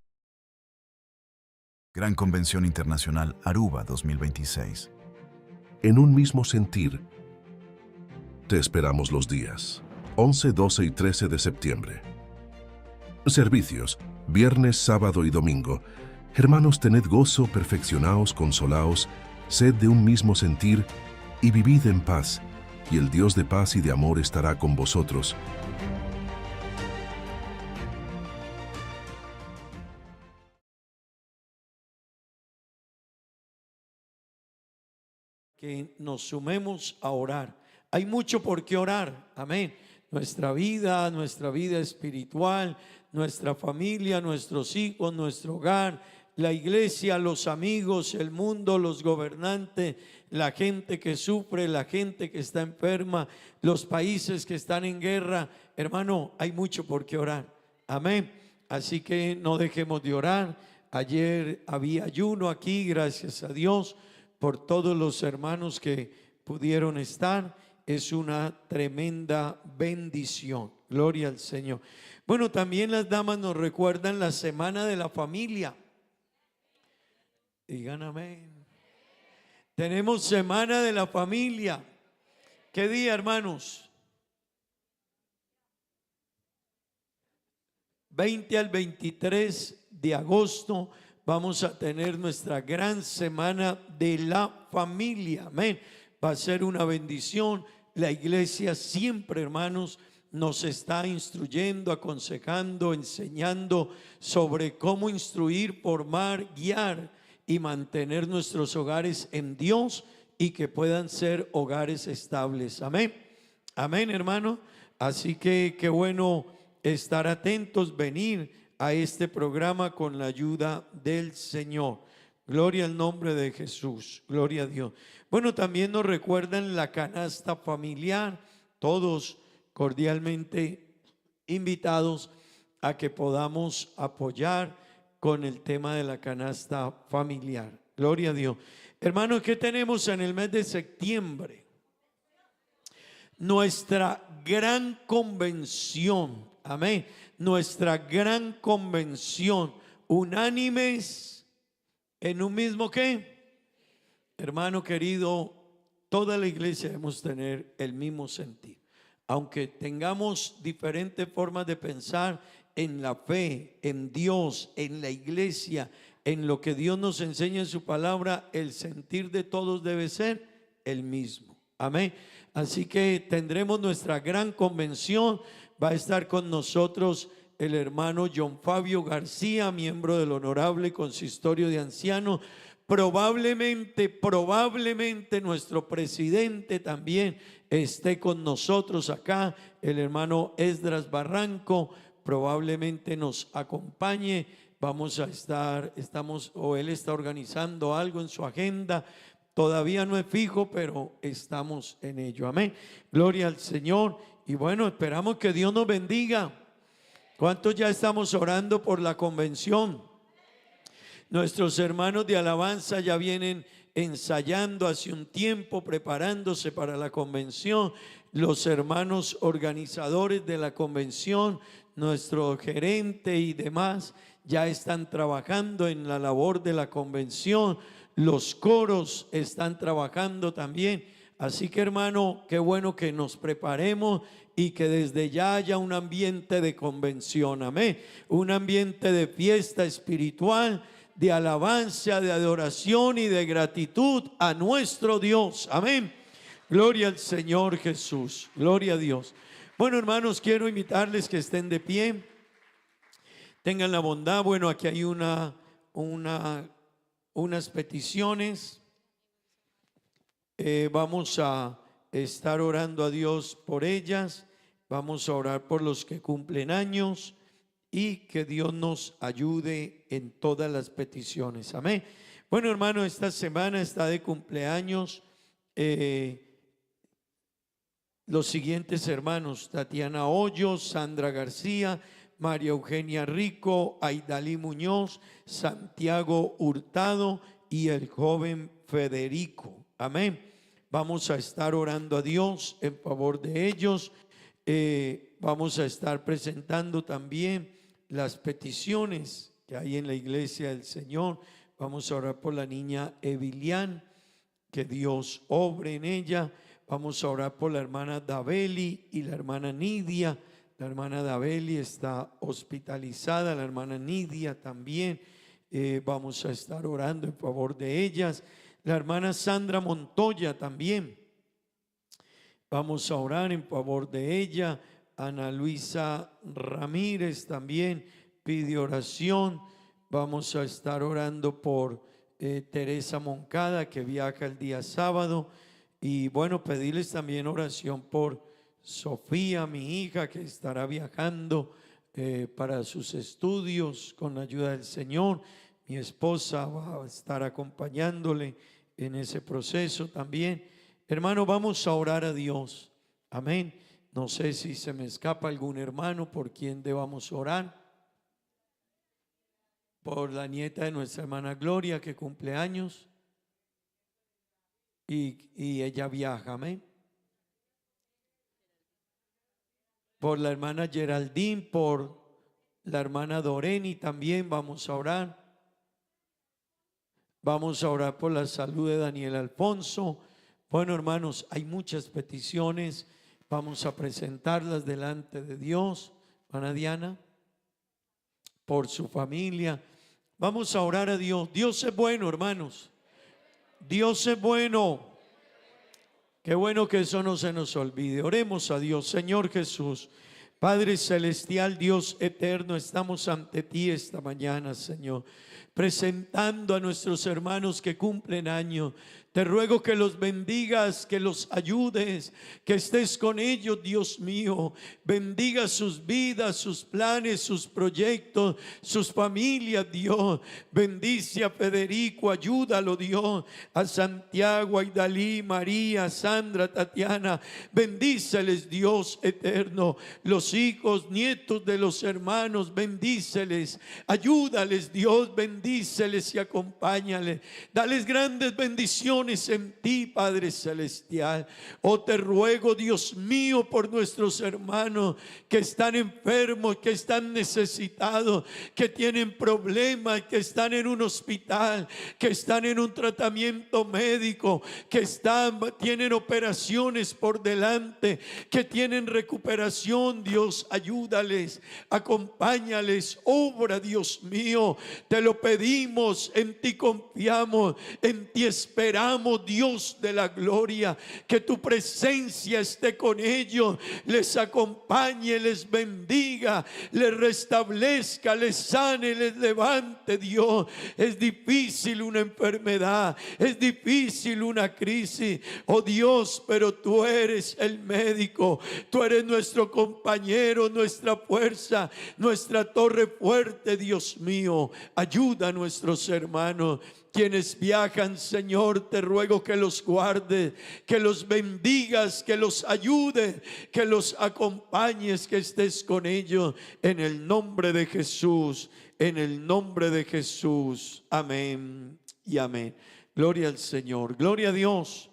H: Gran Convención Internacional Aruba 2026.
I: En un mismo sentir, te esperamos los días 11, 12 y 13 de septiembre. Servicios, viernes, sábado y domingo. Hermanos, tened gozo, perfeccionaos, consolaos, sed de un mismo sentir y vivid en paz, y el Dios de paz y de amor estará con vosotros.
J: Que nos sumemos a orar. Hay mucho por qué orar, amén. nuestra vida espiritual, nuestra familia, nuestros hijos, nuestro hogar, la iglesia, los amigos, el mundo, los gobernantes, la gente que sufre, la gente que está enferma, los países que están en guerra. Hermano, hay mucho por qué orar. Amén. Así que no dejemos de orar. Ayer había ayuno aquí, gracias a Dios por todos los hermanos que pudieron estar. Es una tremenda bendición. Gloria al Señor. Bueno, también las damas nos recuerdan la semana de la familia. Digan amén. Tenemos semana de la familia. ¿Qué día, hermanos? 20 al 23 de agosto vamos a tener nuestra gran semana de la familia. Amén. Va a ser una bendición. La iglesia siempre, hermanos, nos está instruyendo, aconsejando, enseñando sobre cómo instruir, formar, guiar y mantener nuestros hogares en Dios y que puedan ser hogares estables. Amén. Amén, hermano. Así que qué bueno estar atentos, venir a este programa con la ayuda del Señor. Gloria al nombre de Jesús. Gloria a Dios. Bueno, también nos recuerdan la canasta familiar. Todos cordialmente invitados a que podamos apoyar con el tema de la canasta familiar. Gloria a Dios. Hermanos, ¿qué tenemos en el mes de septiembre? Nuestra gran convención. Amén. Nuestra gran convención. Unánimes en un mismo ¿qué? Hermano querido, toda la iglesia debemos tener el mismo sentir. Aunque tengamos diferentes formas de pensar en la fe, en Dios, en la iglesia, en lo que Dios nos enseña en su palabra, el sentir de todos debe ser el mismo. Amén. Así que tendremos nuestra gran convención. Va a estar con nosotros el hermano John Fabio García, miembro del Honorable Consistorio de Ancianos. Probablemente nuestro presidente también esté con nosotros acá, el hermano Esdras Barranco, probablemente nos acompañe. Vamos a estar, él está organizando algo en su agenda. Todavía no es fijo, pero estamos en ello. Amén. Gloria al Señor. Y bueno, esperamos que Dios nos bendiga. ¿Cuántos ya estamos orando por la convención? Nuestros hermanos de alabanza ya vienen ensayando hace un tiempo, preparándose para la convención. Los hermanos organizadores de la convención, nuestro gerente y demás, ya están trabajando en la labor de la convención. Los coros están trabajando también. Así que, hermano, qué bueno que nos preparemos y que desde ya haya un ambiente de convención. Amén. Un ambiente de fiesta espiritual, de alabanza, de adoración y de gratitud a nuestro Dios. Amén. Gloria al Señor Jesús. Gloria a Dios. Bueno, hermanos, quiero invitarles que estén de pie. Tengan la bondad. Bueno, aquí hay unas peticiones. Vamos a estar orando a Dios por ellas. Vamos a orar por los que cumplen años y que Dios nos ayude en todas las peticiones. Amén. Bueno, hermano, esta semana está de cumpleaños los siguientes hermanos: Tatiana Hoyos, Sandra García, María Eugenia Rico, Aidalí Muñoz, Santiago Hurtado y el joven Federico. Amén. Vamos a estar orando a Dios en favor de ellos. Vamos a estar presentando también las peticiones que hay en la iglesia del Señor. Vamos a orar por la niña Evilian, que Dios obre en ella. Vamos a orar por la hermana Daveli y la hermana Nidia. La hermana Daveli está hospitalizada, la hermana Nidia también. Vamos a estar orando en favor de ellas. La hermana Sandra Montoya también. Vamos a orar en favor de ella. Ana Luisa Ramírez también pide oración. Vamos a estar orando por Teresa Moncada, que viaja el día sábado. Y bueno, pedirles también oración por Sofía, mi hija, que estará viajando para sus estudios con la ayuda del Señor. Mi esposa va a estar acompañándole en ese proceso también. Hermano, vamos a orar a Dios. Amén. No sé si se me escapa algún hermano por quien debamos orar. Por la nieta de nuestra hermana Gloria, que cumple años y ella viaja. Amén. Por la hermana Geraldine, por la hermana Doreni también vamos a orar. Vamos a orar por la salud de Daniel Alfonso. Bueno, hermanos, hay muchas peticiones. Vamos a presentarlas delante de Dios. Hermana Diana, por su familia. Vamos a orar a Dios. Dios es bueno, hermanos. Dios es bueno. Qué bueno que eso no se nos olvide. Oremos a Dios. Señor Jesús, Padre celestial, Dios eterno, estamos ante ti esta mañana, Señor, presentando a nuestros hermanos que cumplen año. Te ruego que los bendigas, que los ayudes, que estés con ellos, Dios mío. Bendiga sus vidas, sus planes, sus proyectos, sus familias, Dios. Bendice a Federico, ayúdalo, Dios. A Santiago, a Idalí, María, Sandra, Tatiana. Bendíceles, Dios eterno. Los hijos, nietos de los hermanos, bendíceles. Ayúdales, Dios, bendíceles y acompáñales. Dales grandes bendiciones en ti, Padre celestial. Oh, te ruego, Dios mío, por nuestros hermanos que están enfermos, que están necesitados, que tienen problemas, que están en un hospital, que están en un tratamiento médico, que tienen operaciones por delante, que tienen recuperación. Dios, ayúdales, acompáñales, obra, Dios mío. Te lo pedimos, en ti confiamos, en ti esperamos, Dios de la gloria. Que tu presencia esté con ellos, les acompañe, les bendiga, les restablezca, les sane, les levante, Dios. Es difícil una enfermedad, es difícil una crisis, oh Dios, pero tú eres el médico, tú eres nuestro compañero, nuestra fuerza, nuestra torre fuerte, Dios mío. Ayuda a nuestros hermanos. Quienes viajan, Señor, te ruego que los guardes, que los bendigas, que los ayudes, que los acompañes, que estés con ellos, en el nombre de Jesús, en el nombre de Jesús. Amén y amén. Gloria al Señor, gloria a Dios.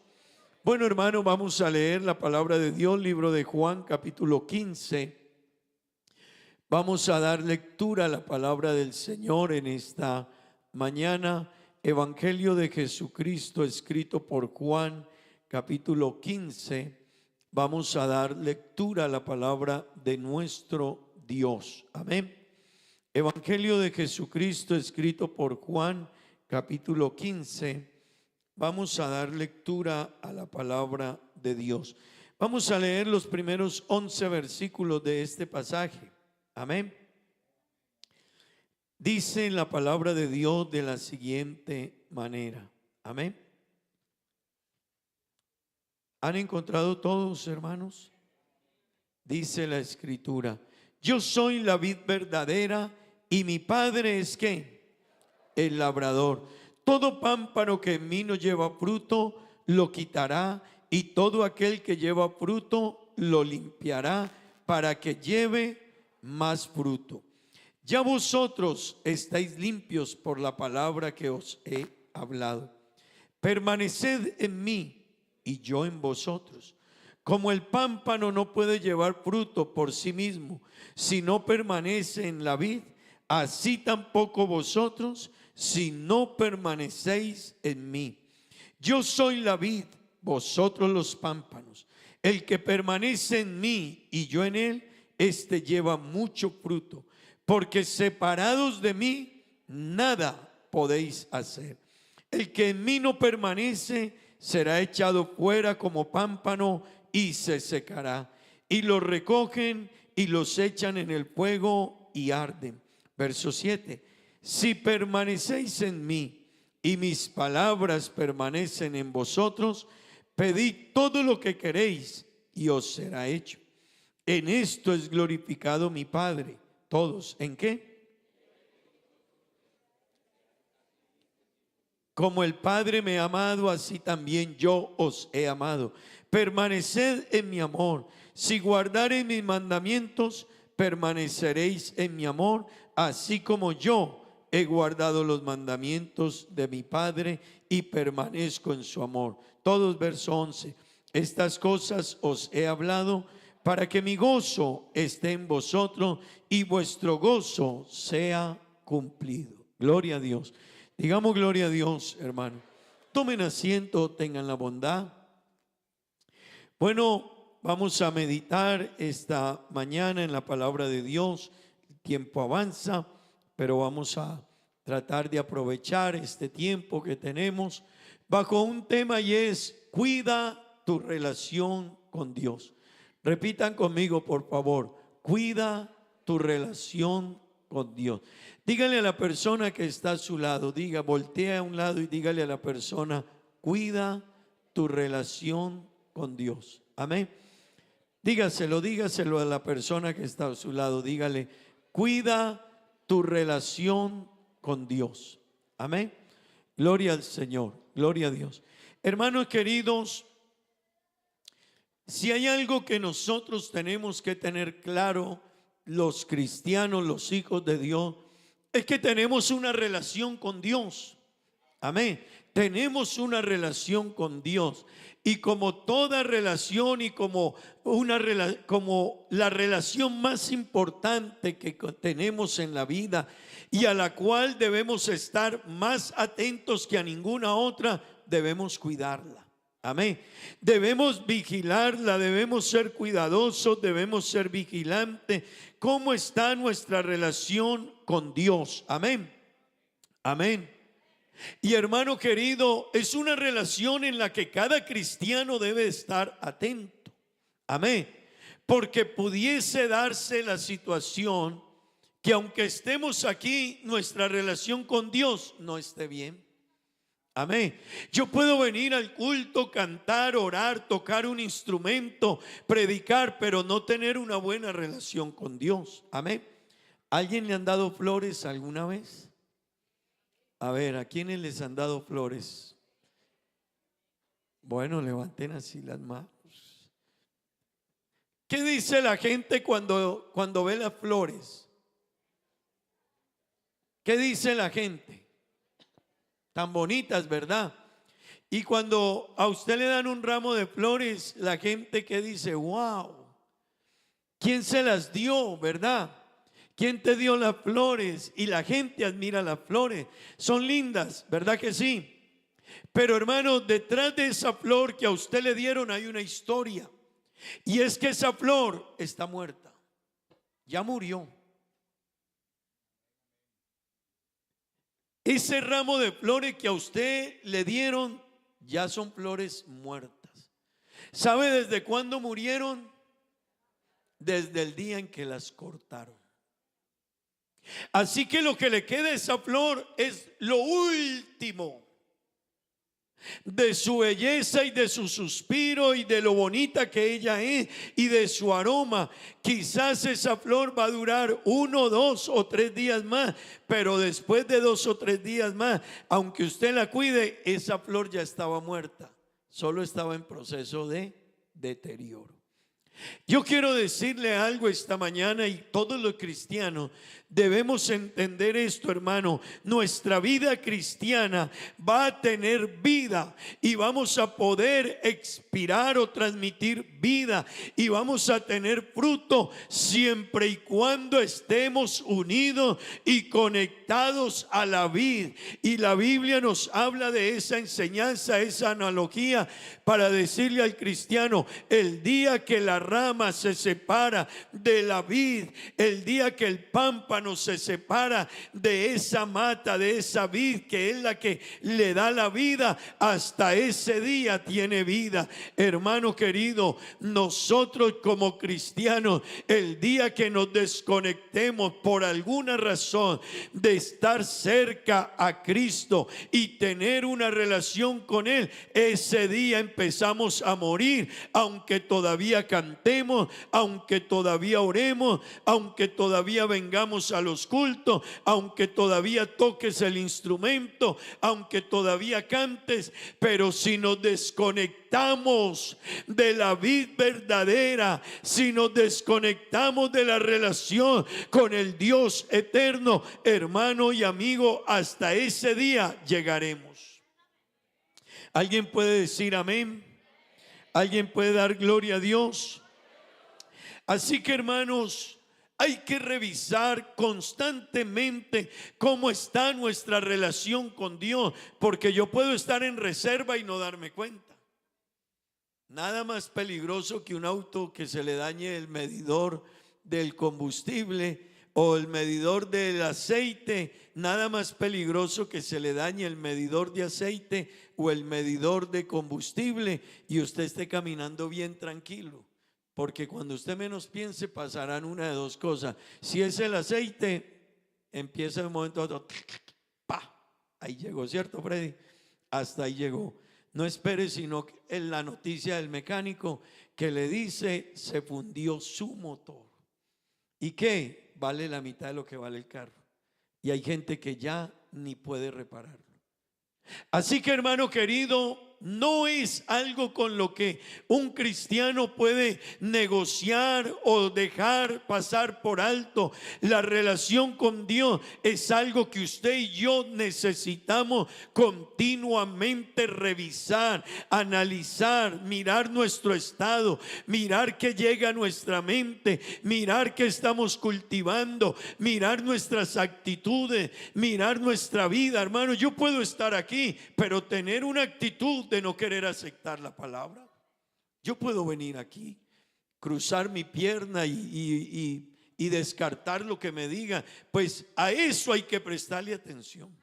J: Bueno, hermano, vamos a leer la palabra de Dios, libro de Juan, capítulo 15. Vamos a dar lectura a la palabra del Señor en esta mañana. Evangelio de Jesucristo escrito por Juan, capítulo 15. Vamos a dar lectura a la palabra de nuestro Dios. Amén. Evangelio de Jesucristo escrito por Juan, capítulo 15. Vamos a dar lectura a la palabra de Dios. Vamos a leer los primeros 11 versículos de este pasaje. Amén. Dice la palabra de Dios de la siguiente manera. Amén. ¿Han encontrado todos, hermanos? Dice la escritura: yo soy la vid verdadera y mi Padre es ¿qué? El labrador. Todo pámpano que en mí no lleva fruto lo quitará, y todo aquel que lleva fruto lo limpiará, para que lleve más fruto. Ya vosotros estáis limpios por la palabra que os he hablado. Permaneced en mí y yo en vosotros. Como el pámpano no puede llevar fruto por sí mismo si no permanece en la vid, así tampoco vosotros si no permanecéis en mí. Yo soy la vid, vosotros los pámpanos. El que permanece en mí y yo en él, éste lleva mucho fruto, porque separados de mí nada podéis hacer. El que en mí no permanece será echado fuera como pámpano y se secará. Y los recogen y los echan en el fuego y arden. Verso 7. Si permanecéis en mí y mis palabras permanecen en vosotros, pedid todo lo que queréis y os será hecho. En esto es glorificado mi Padre. Todos, ¿en qué? Como el Padre me ha amado, así también yo os he amado. Permaneced en mi amor. Si guardareis mis mandamientos, permaneceréis en mi amor, así como yo he guardado los mandamientos de mi Padre y permanezco en su amor. Todos, verso 11. Estas cosas os he hablado para que mi gozo esté en vosotros y vuestro gozo sea cumplido. Gloria a Dios. Digamos gloria a Dios, hermano. Tomen asiento, tengan la bondad. Bueno, vamos a meditar esta mañana en la palabra de Dios. El tiempo avanza, pero vamos a tratar de aprovechar este tiempo que tenemos bajo un tema, y es: cuida tu relación con Dios. Repitan conmigo, por favor: cuida tu relación con Dios. Dígale a la persona que está a su lado, voltea a un lado y dígale a la persona: cuida tu relación con Dios. Amén. Dígaselo a la persona que está a su lado. Dígale: cuida tu relación con Dios. Amén. Gloria al Señor, gloria a Dios. Hermanos queridos, si hay algo que nosotros tenemos que tener claro, los cristianos, los hijos de Dios, es que tenemos una relación con Dios. Amén. Tenemos una relación con Dios. Y como toda relación, y como la relación más importante que tenemos en la vida, y a la cual debemos estar más atentos que a ninguna otra, debemos cuidarla. Amén. Debemos vigilarla, debemos ser cuidadosos, debemos ser vigilantes. ¿Cómo está nuestra relación con Dios? Amén. Amén. Y hermano querido, es una relación en la que cada cristiano debe estar atento. Amén. Porque pudiese darse la situación que aunque estemos aquí, nuestra relación con Dios no esté bien. Amén. Yo puedo venir al culto, cantar, orar, tocar un instrumento, predicar, pero no tener una buena relación con Dios. Amén. ¿Alguien le han dado flores alguna vez? A ver, ¿a quiénes les han dado flores? Bueno, levanten así las manos. ¿Qué dice la gente cuando ve las flores? ¿Qué dice la gente? Tan bonitas, ¿verdad? Y cuando a usted le dan un ramo de flores, la gente que dice: wow, ¿quién se las dio, verdad? ¿Quién te dio las flores? Y la gente admira las flores. Son lindas, ¿verdad que sí? Pero hermano, detrás de esa flor que a usted le dieron hay una historia. Y es que esa flor está muerta. Ya murió. Ese ramo de flores que a usted le dieron ya son flores muertas. ¿Sabe desde cuándo murieron? Desde el día en que las cortaron. Así que lo que le queda a esa flor es lo último de su belleza y de su suspiro y de lo bonita que ella es y de su aroma. Quizás esa flor va a durar 1, 2 o 3 días más, pero después de 2 o 3 días más, aunque usted la cuide, esa flor ya estaba muerta, solo estaba en proceso de deterioro. Yo quiero decirle algo esta mañana, y todos los cristianos debemos entender esto, hermano. Nuestra vida cristiana va a tener vida y vamos a poder expirar o transmitir vida y vamos a tener fruto siempre y cuando estemos unidos y conectados a la vid. Y la Biblia nos habla de esa enseñanza, esa analogía, para decirle al cristiano: el día que la rama se separa de la vid, el día que el pámpano se separa de esa mata, de esa vid que es la que le da la vida, hasta ese día tiene vida. Hermano querido, nosotros como cristianos, el día que nos desconectemos por alguna razón de estar cerca a Cristo y tener una relación con Él, ese día empezamos a morir, aunque todavía cantamos, cantemos, aunque todavía oremos, aunque todavía vengamos a los cultos, aunque todavía toques el instrumento, aunque todavía cantes, pero si nos desconectamos de la vida verdadera, si nos desconectamos de la relación con el Dios eterno, hermano y amigo, hasta ese día llegaremos. ¿Alguien puede decir amén? ¿Alguien puede dar gloria a Dios? Así que, hermanos, hay que revisar constantemente cómo está nuestra relación con Dios, porque yo puedo estar en reserva y no darme cuenta. Nada más peligroso que un auto que se le dañe el medidor del combustible o el medidor del aceite. Nada más peligroso que se le dañe el medidor de aceite o el medidor de combustible y usted esté caminando bien tranquilo, porque cuando usted menos piense pasarán una de dos cosas. Si es el aceite, empieza de un momento a otro, ¡pa! Ahí llegó, ¿cierto, Freddy? Hasta ahí llegó. No espere sino en la noticia del mecánico que le dice: se fundió su motor. ¿Y qué? Vale la mitad de lo que vale el carro. Y hay gente que ya ni puede repararlo. Así que, hermano querido, no es algo con lo que un cristiano puede negociar o dejar pasar por alto. La relación con Dios es algo que usted y yo necesitamos continuamente revisar, analizar, mirar nuestro estado, mirar qué llega a nuestra mente, mirar qué estamos cultivando, mirar nuestras actitudes, mirar nuestra vida. Hermano, yo puedo estar aquí, pero tener una actitud de no querer aceptar la palabra. Yo puedo venir aquí, cruzar mi pierna y descartar lo que me diga. Pues a eso hay que prestarle atención,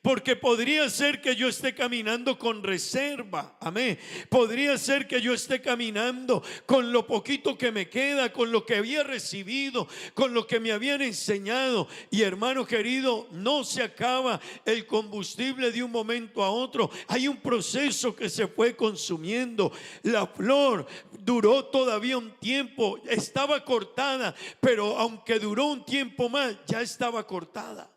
J: porque podría ser que yo esté caminando con reserva, amén. Podría ser que yo esté caminando con lo poquito que me queda, con lo que había recibido, con lo que me habían enseñado. Y, hermano querido, no se acaba el combustible de un momento a otro. Hay un proceso que se fue consumiendo. La flor duró todavía un tiempo, estaba cortada, pero aunque duró un tiempo más, ya estaba cortada.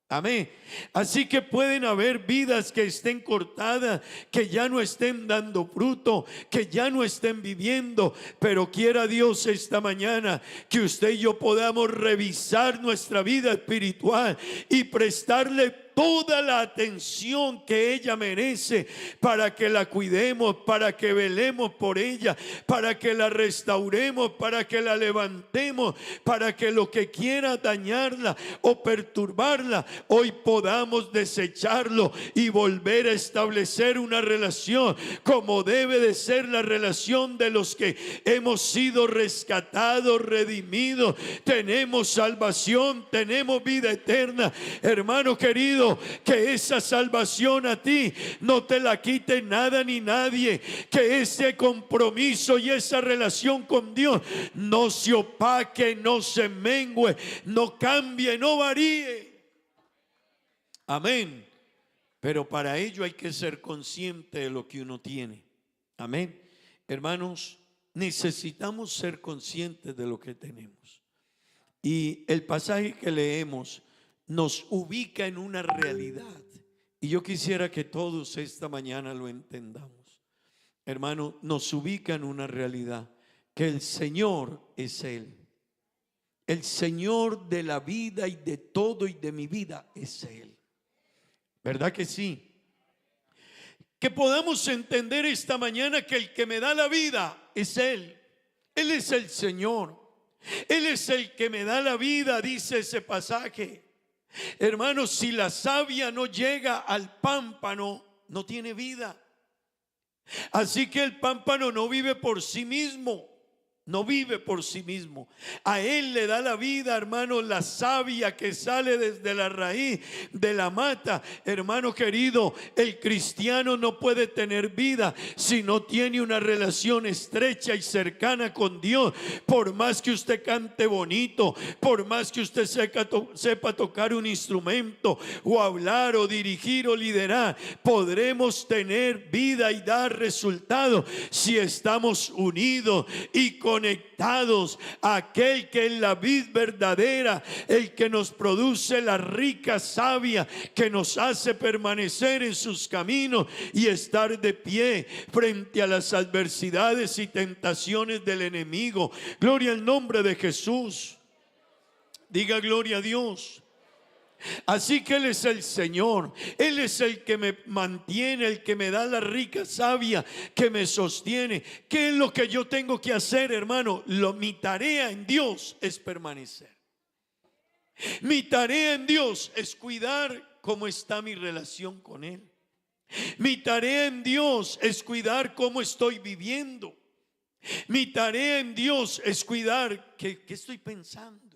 J: Amén. Así que pueden haber vidas que estén cortadas, que ya no estén dando fruto, que ya no estén viviendo. Pero quiera Dios esta mañana que usted y yo podamos revisar nuestra vida espiritual y prestarle toda la atención que ella merece, para que la cuidemos, para que velemos por ella, para que la restauremos, para que la levantemos, para que lo que quiera dañarla o perturbarla, hoy podamos desecharlo y volver a establecer una relación como debe de ser la relación de los que hemos sido rescatados, redimidos, tenemos salvación, tenemos vida eterna. Hermano querido, que esa salvación a ti no te la quite nada ni nadie, que ese compromiso y esa relación con Dios no se opaque, no se mengue, no cambie, no varíe. Amén. Pero para ello hay que ser consciente de lo que uno tiene. Amén. Hermanos, necesitamos ser conscientes de lo que tenemos. Y el pasaje que leemos nos ubica en una realidad, y yo quisiera que todos esta mañana lo entendamos. Hermano, nos ubica en una realidad, que el Señor es Él. El Señor de la vida y de todo y de mi vida es Él. ¿Verdad que sí? Que podamos entender esta mañana que el que me da la vida es Él. Él es el Señor. Él es el que me da la vida, dice ese pasaje. Hermanos, si la savia no llega al pámpano, no tiene vida. Así que el pámpano no vive por sí mismo. No vive por sí mismo. A Él le da la vida, hermano, la savia que sale desde la raíz de la mata. Hermano querido, el cristiano no puede tener vida si no tiene una relación estrecha y cercana con Dios. Por más que usted cante bonito, por más que usted sepa tocar un instrumento, o hablar, o dirigir, o liderar, podremos tener vida y dar resultados si estamos unidos y conectados a aquel que es la vid verdadera, el que nos produce la rica savia que nos hace permanecer en sus caminos y estar de pie frente a las adversidades y tentaciones del enemigo. Gloria al nombre de Jesús. Diga gloria a Dios. Así que Él es el Señor, Él es el que me mantiene, el que me da la rica savia que me sostiene. ¿Qué es lo que yo tengo que hacer, hermano? Mi tarea en Dios es permanecer. Mi tarea en Dios es cuidar cómo está mi relación con Él. Mi tarea en Dios es cuidar cómo estoy viviendo. Mi tarea en Dios es cuidar qué estoy pensando.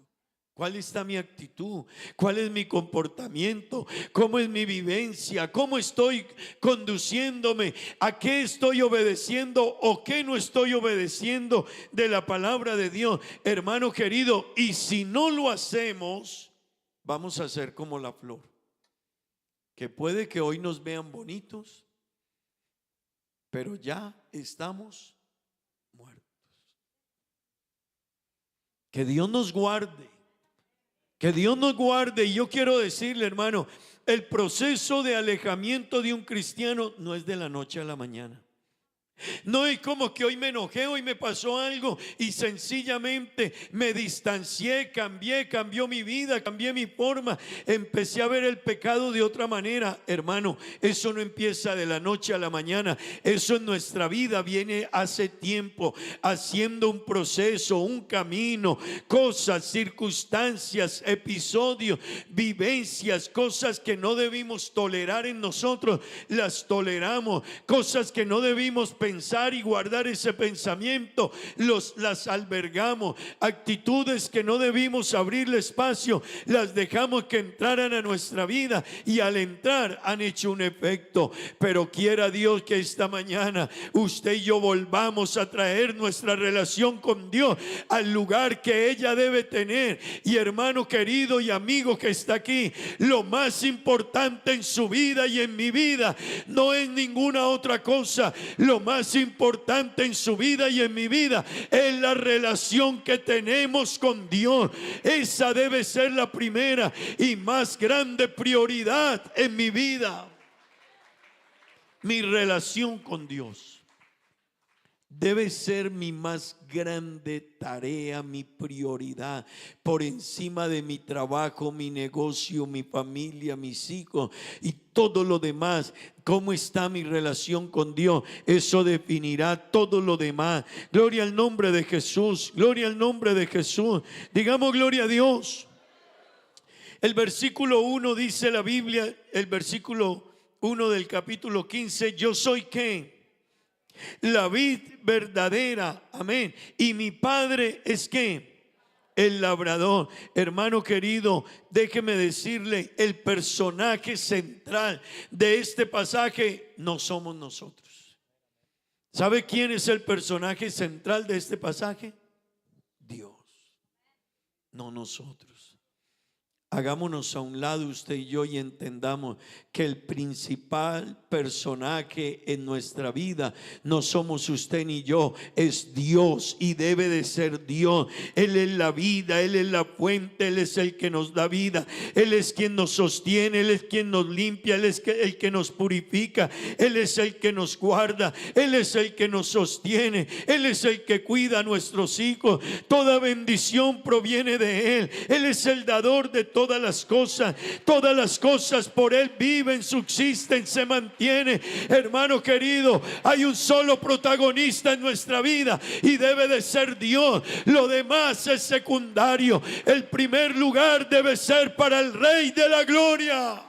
J: ¿Cuál está mi actitud? ¿Cuál es mi comportamiento? ¿Cómo es mi vivencia? ¿Cómo estoy conduciéndome? ¿A qué estoy obedeciendo o qué no estoy obedeciendo de la palabra de Dios? Hermano querido, y si no lo hacemos, vamos a ser como la flor, que puede que hoy nos vean bonitos, pero ya estamos muertos. Que Dios nos guarde. Que Dios nos guarde. Y yo quiero decirle, hermano, el proceso de alejamiento de un cristiano no es de la noche a la mañana. No es como que hoy me enojé, hoy me pasó algo y sencillamente me distancié, cambió mi vida, cambié mi forma, empecé a ver el pecado de otra manera. Hermano, eso no empieza de la noche a la mañana. Eso en nuestra vida viene hace tiempo, haciendo un proceso, un camino, cosas, circunstancias, episodios, vivencias, cosas que no debimos tolerar en nosotros, las toleramos. Cosas que no debimos pensar y guardar ese pensamiento, las albergamos. Actitudes que no debimos abrirle espacio, las dejamos que entraran a nuestra vida, y al entrar han hecho un efecto. Pero quiera Dios que esta mañana usted y yo volvamos a traer nuestra relación con Dios al lugar que ella debe tener. Y hermano querido y amigo que está aquí, lo más importante en su vida y en mi vida no es ninguna otra cosa. Lo más importante en su vida y en mi vida es la relación que tenemos con Dios. Esa debe ser la primera y más grande prioridad en mi vida. Mi relación con Dios debe ser mi más grande tarea, mi prioridad, por encima de mi trabajo, mi negocio, mi familia, mis hijos y todo lo demás. ¿Cómo está mi relación con Dios? Eso definirá todo lo demás. Gloria al nombre de Jesús, gloria al nombre de Jesús. Digamos gloria a Dios. El versículo 1 dice la Biblia, el versículo 1 del capítulo 15, yo soy ¿qué? La vid verdadera, amén. Y mi Padre es ¿qué? El labrador. Hermano querido, déjeme decirle, el personaje central de este pasaje no somos nosotros. ¿Sabe quién es el personaje central de este pasaje? Dios, no nosotros. Hagámonos a un lado usted y yo y entendamos que el principal personaje en nuestra vida no somos usted ni yo, es Dios, y debe de ser Dios. Él es la vida, Él es la fuente, Él es el que nos da vida, Él es quien nos sostiene, Él es quien nos limpia, Él es el que nos purifica, Él es el que nos guarda, Él es el que nos sostiene, Él es el que cuida a nuestros hijos. Toda bendición proviene de Él. Él es el dador de todas las cosas por Él viven, subsisten, se mantienen. Hermano querido, hay un solo protagonista en nuestra vida y debe de ser Dios. Lo demás es secundario. El primer lugar debe ser para el Rey de la Gloria.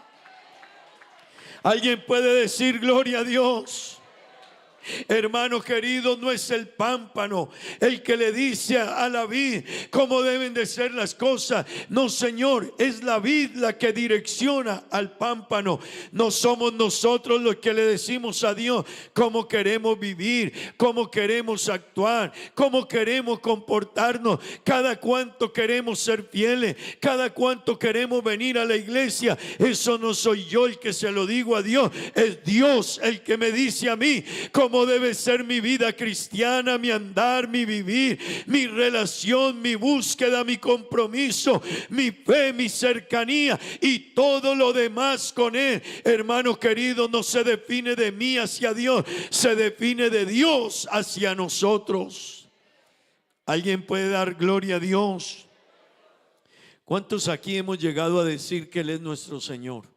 J: ¿Alguien puede decir gloria a Dios? Hermano querido, no es el pámpano el que le dice a la vid cómo deben de ser las cosas. No, Señor, es la vid la que direcciona al pámpano. No somos nosotros los que le decimos a Dios cómo queremos vivir, cómo queremos actuar, cómo queremos comportarnos, cada cuánto queremos ser fieles, cada cuánto queremos venir a la iglesia. Eso no soy yo el que se lo digo a Dios, es Dios el que me dice a mí cómo debe ser mi vida cristiana, mi andar, mi vivir, mi relación, mi búsqueda, mi compromiso, mi fe, mi cercanía y todo lo demás con Él. Hermano querido, no se define de mí hacia Dios, se define de Dios hacia nosotros. ¿Alguien puede dar gloria a Dios? ¿Cuántos aquí hemos llegado a decir que Él es nuestro Señor?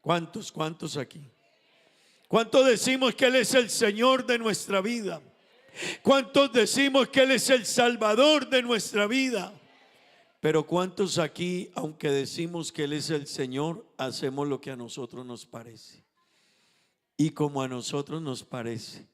J: ¿Cuántos aquí? ¿Cuántos decimos que Él es el Señor de nuestra vida? ¿Cuántos decimos que Él es el Salvador de nuestra vida? Pero ¿cuántos aquí, aunque decimos que Él es el Señor, hacemos lo que a nosotros nos parece? Y como a nosotros nos parece.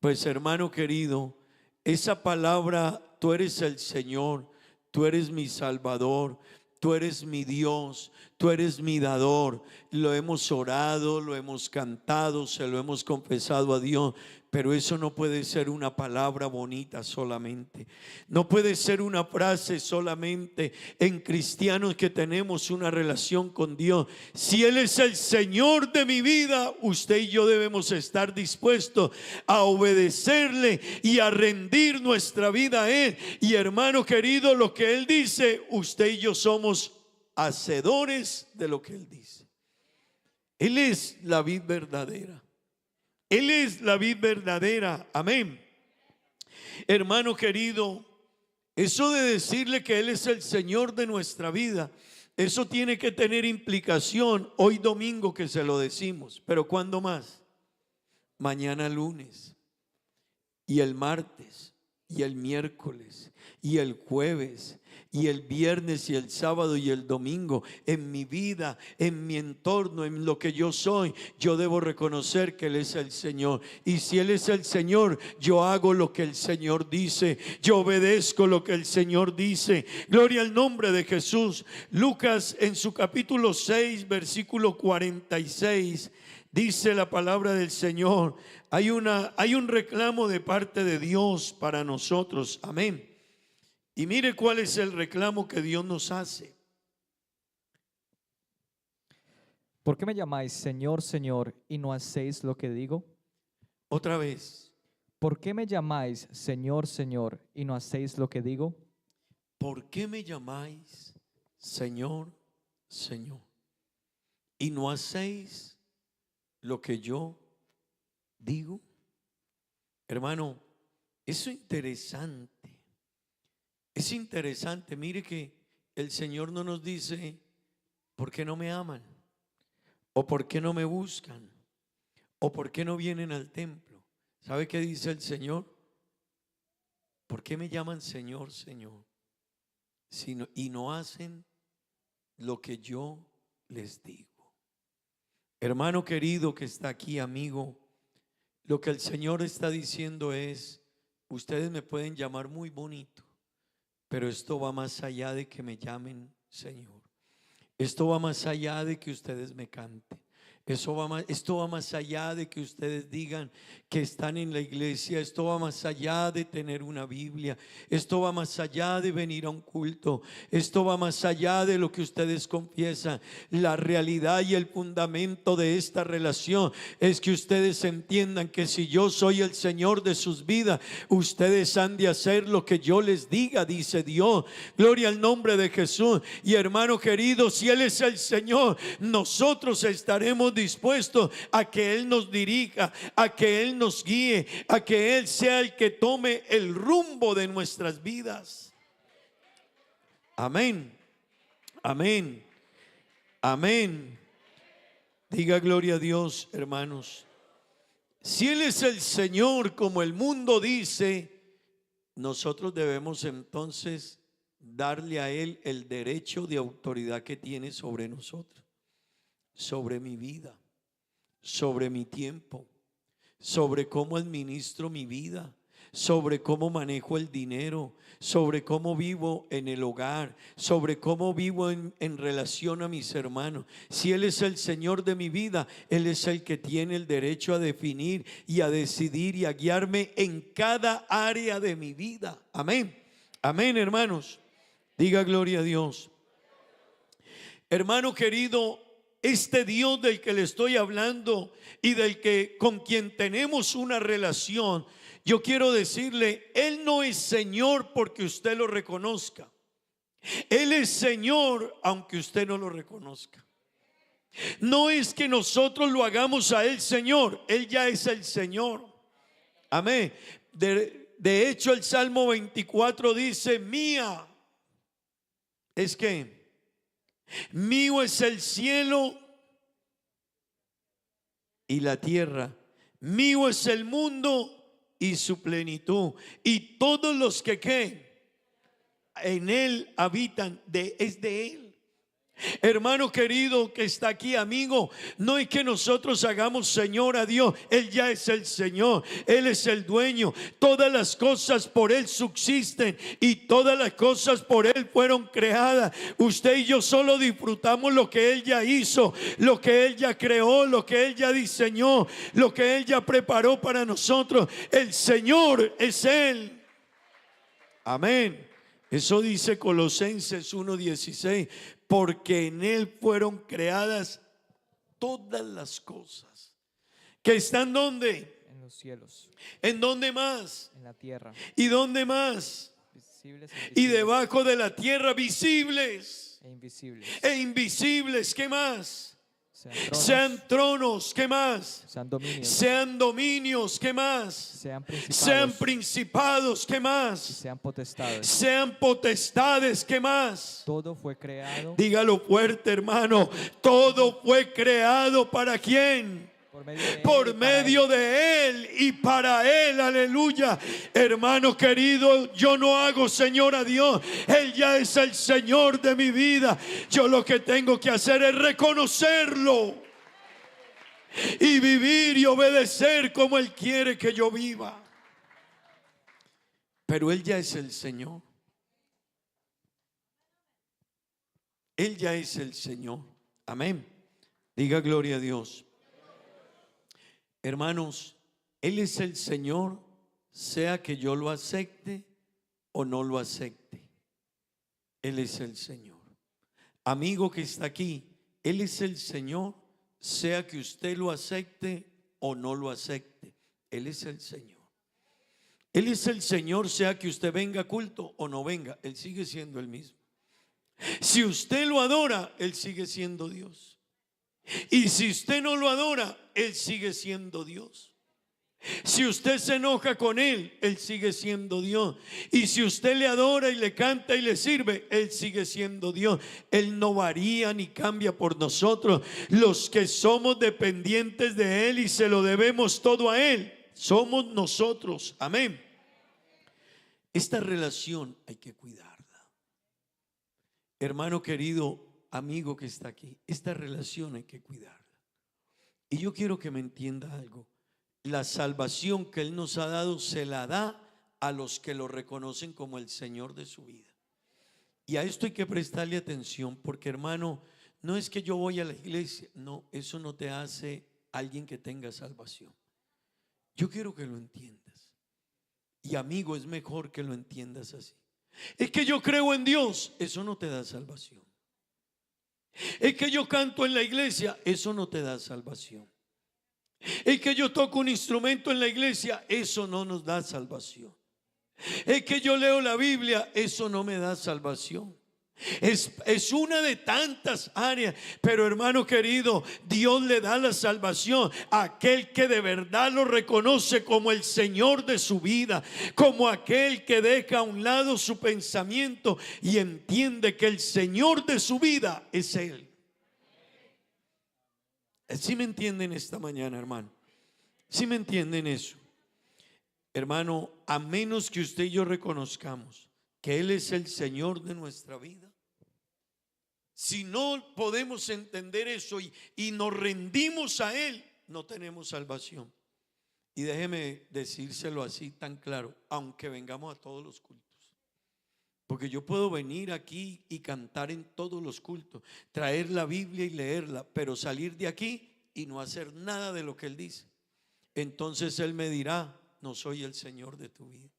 J: Pues hermano querido, esa palabra, tú eres el Señor, tú eres mi Salvador, tú eres mi Dios, tú eres mi dador. Lo hemos orado, lo hemos cantado, se lo hemos confesado a Dios. Pero eso no puede ser una palabra bonita solamente. No puede ser una frase solamente en cristianos que tenemos una relación con Dios. Si Él es el Señor de mi vida, usted y yo debemos estar dispuestos a obedecerle y a rendir nuestra vida a Él. Y hermano querido, lo que Él dice, usted y yo somos hacedores de lo que Él dice. Él es la vid verdadera. Él es la vid verdadera, amén. Hermano querido, eso de decirle que Él es el Señor de nuestra vida, eso tiene que tener implicación hoy domingo que se lo decimos, pero ¿cuándo más? Mañana lunes, y el martes, y el miércoles, y el jueves, y el viernes y el sábado y el domingo. En mi vida, en mi entorno, en lo que yo soy, yo debo reconocer que Él es el Señor. Y si Él es el Señor, yo hago lo que el Señor dice, yo obedezco lo que el Señor dice. Gloria al nombre de Jesús. Lucas en su capítulo 6 versículo 46 dice la palabra del Señor. Hay un reclamo de parte de Dios para nosotros, amén. Y mire cuál es el reclamo que Dios nos hace.
P: ¿Por qué me llamáis Señor, Señor, y no hacéis lo que digo?
J: Otra vez.
P: ¿Por qué me llamáis Señor, Señor, y no hacéis lo que digo?
J: ¿Por qué me llamáis Señor, Señor, y no hacéis lo que yo digo? Hermano, eso es interesante. Es interesante, mire que el Señor no nos dice ¿por qué no me aman? ¿O por qué no me buscan? ¿O por qué no vienen al templo? ¿Sabe qué dice el Señor? ¿Por qué me llaman Señor, Señor? Y no hacen lo que yo les digo. Hermano querido que está aquí, amigo, lo que el Señor está diciendo es: ustedes me pueden llamar muy bonito, pero esto va más allá de que me llamen Señor. Esto va más allá de que ustedes me canten. Esto va más allá de que ustedes digan que están en la iglesia. Esto va más allá de tener una Biblia. Esto va más allá de venir a un culto. Esto va más allá de lo que ustedes confiesan. La realidad y el fundamento de esta relación es que ustedes entiendan que si yo soy el Señor de sus vidas, ustedes han de hacer lo que yo les diga, dice Dios. Gloria al nombre de Jesús. Y hermano querido, si Él es el Señor, nosotros estaremos dispuestos a que Él nos dirija, a que Él nos guíe, a que Él sea el que tome el rumbo de nuestras vidas. Amén, amén, amén. Diga gloria a Dios, hermanos. Si Él es el Señor como el mundo dice, nosotros debemos entonces darle a Él el derecho de autoridad que tiene sobre nosotros, sobre mi vida, sobre mi tiempo, sobre cómo administro mi vida, sobre cómo manejo el dinero, sobre cómo vivo en el hogar, sobre cómo vivo en relación a mis hermanos. Si Él es el Señor de mi vida, Él es el que tiene el derecho a definir y a decidir y a guiarme en cada área de mi vida. Amén. Amén, hermanos. Diga gloria a Dios. Hermano querido, este Dios del que le estoy hablando y con quien tenemos una relación, yo quiero decirle, Él no es Señor porque usted lo reconozca. Él es Señor aunque usted no lo reconozca. No es que nosotros lo hagamos a Él Señor, Él ya es el Señor. Amén. De hecho, el Salmo 24 dice, mía es que mío es el cielo y la tierra, mío es el mundo y su plenitud, y todos los que en él habitan, es de él. Hermano querido que está aquí, amigo, no es que nosotros hagamos Señor a Dios, Él ya es el Señor, Él es el dueño, todas las cosas por Él subsisten y todas las cosas por Él fueron creadas. Usted y yo solo disfrutamos lo que Él ya hizo, lo que Él ya creó, lo que Él ya diseñó, lo que Él ya preparó para nosotros. El Señor es Él. Amén. Eso dice Colosenses 1:16, porque en Él fueron creadas todas las cosas. ¿Que están dónde?
P: En los cielos.
J: ¿En dónde más?
P: En la tierra.
J: ¿Y dónde más?
P: Visibles
J: y debajo de la tierra, visibles
P: e invisibles.
J: E invisibles. ¿Qué más? Sean tronos, ¿qué más? Sean dominios, ¿qué más? Sean principados, ¿qué más?
P: Sean potestades.
J: Sean potestades, ¿qué más?
P: Todo fue creado.
J: Dígalo fuerte, hermano. Todo fue creado ¿para quién? Por medio de Él y para Él, aleluya. Hermano querido, yo no hago Señor a Dios, Él ya es el Señor de mi vida. Yo lo que tengo que hacer es reconocerlo y vivir y obedecer como Él quiere que yo viva. Pero Él ya es el Señor. Él ya es el Señor. Amén. Diga gloria a Dios. Hermanos, Él es el Señor, sea que yo lo acepte o no lo acepte. Él es el Señor. Amigo que está aquí, Él es el Señor, sea que usted lo acepte o no lo acepte. Él es el Señor. Él es el Señor, sea que usted venga a culto o no venga. Él sigue siendo el mismo. Si usted lo adora, Él sigue siendo Dios. Y si usted no lo adora, Él sigue siendo Dios. Si usted se enoja con Él, Él sigue siendo Dios. Y si usted le adora y le canta y le sirve, Él sigue siendo Dios. Él no varía ni cambia por nosotros. Los que somos dependientes de Él y se lo debemos todo a Él, somos nosotros. Amén. Esta relación hay que cuidarla. Hermano querido, amigo que está aquí, esta relación hay que cuidarla. Y yo quiero que me entienda algo. La salvación que Él nos ha dado se la da a los que lo reconocen como el Señor de su vida. Y a esto hay que prestarle atención, porque hermano, no es que yo voy a la iglesia, no, eso no te hace alguien que tenga salvación. Yo quiero que lo entiendas. Y amigo, es mejor que lo entiendas así. Es que yo creo en Dios, eso no te da salvación. Es que yo canto en la iglesia, eso no te da salvación. Es que yo toco un instrumento en la iglesia, eso no nos da salvación. Es que yo leo la Biblia, eso no me da salvación. Es una de tantas áreas, pero hermano querido, Dios le da la salvación a aquel que de verdad lo reconoce como el Señor de su vida, como aquel que deja a un lado su pensamiento y entiende que el Señor de su vida es Él. ¿Sí me entienden esta mañana, hermano? ¿Sí me entienden eso? Hermano, a menos que usted y yo reconozcamos que Él es el Señor de nuestra vida, si no podemos entender eso y nos rendimos a Él, no tenemos salvación. Y déjeme decírselo así tan claro, aunque vengamos a todos los cultos. Porque yo puedo venir aquí y cantar en todos los cultos, traer la Biblia y leerla, pero salir de aquí y no hacer nada de lo que Él dice. Entonces Él me dirá, no soy el Señor de tu vida.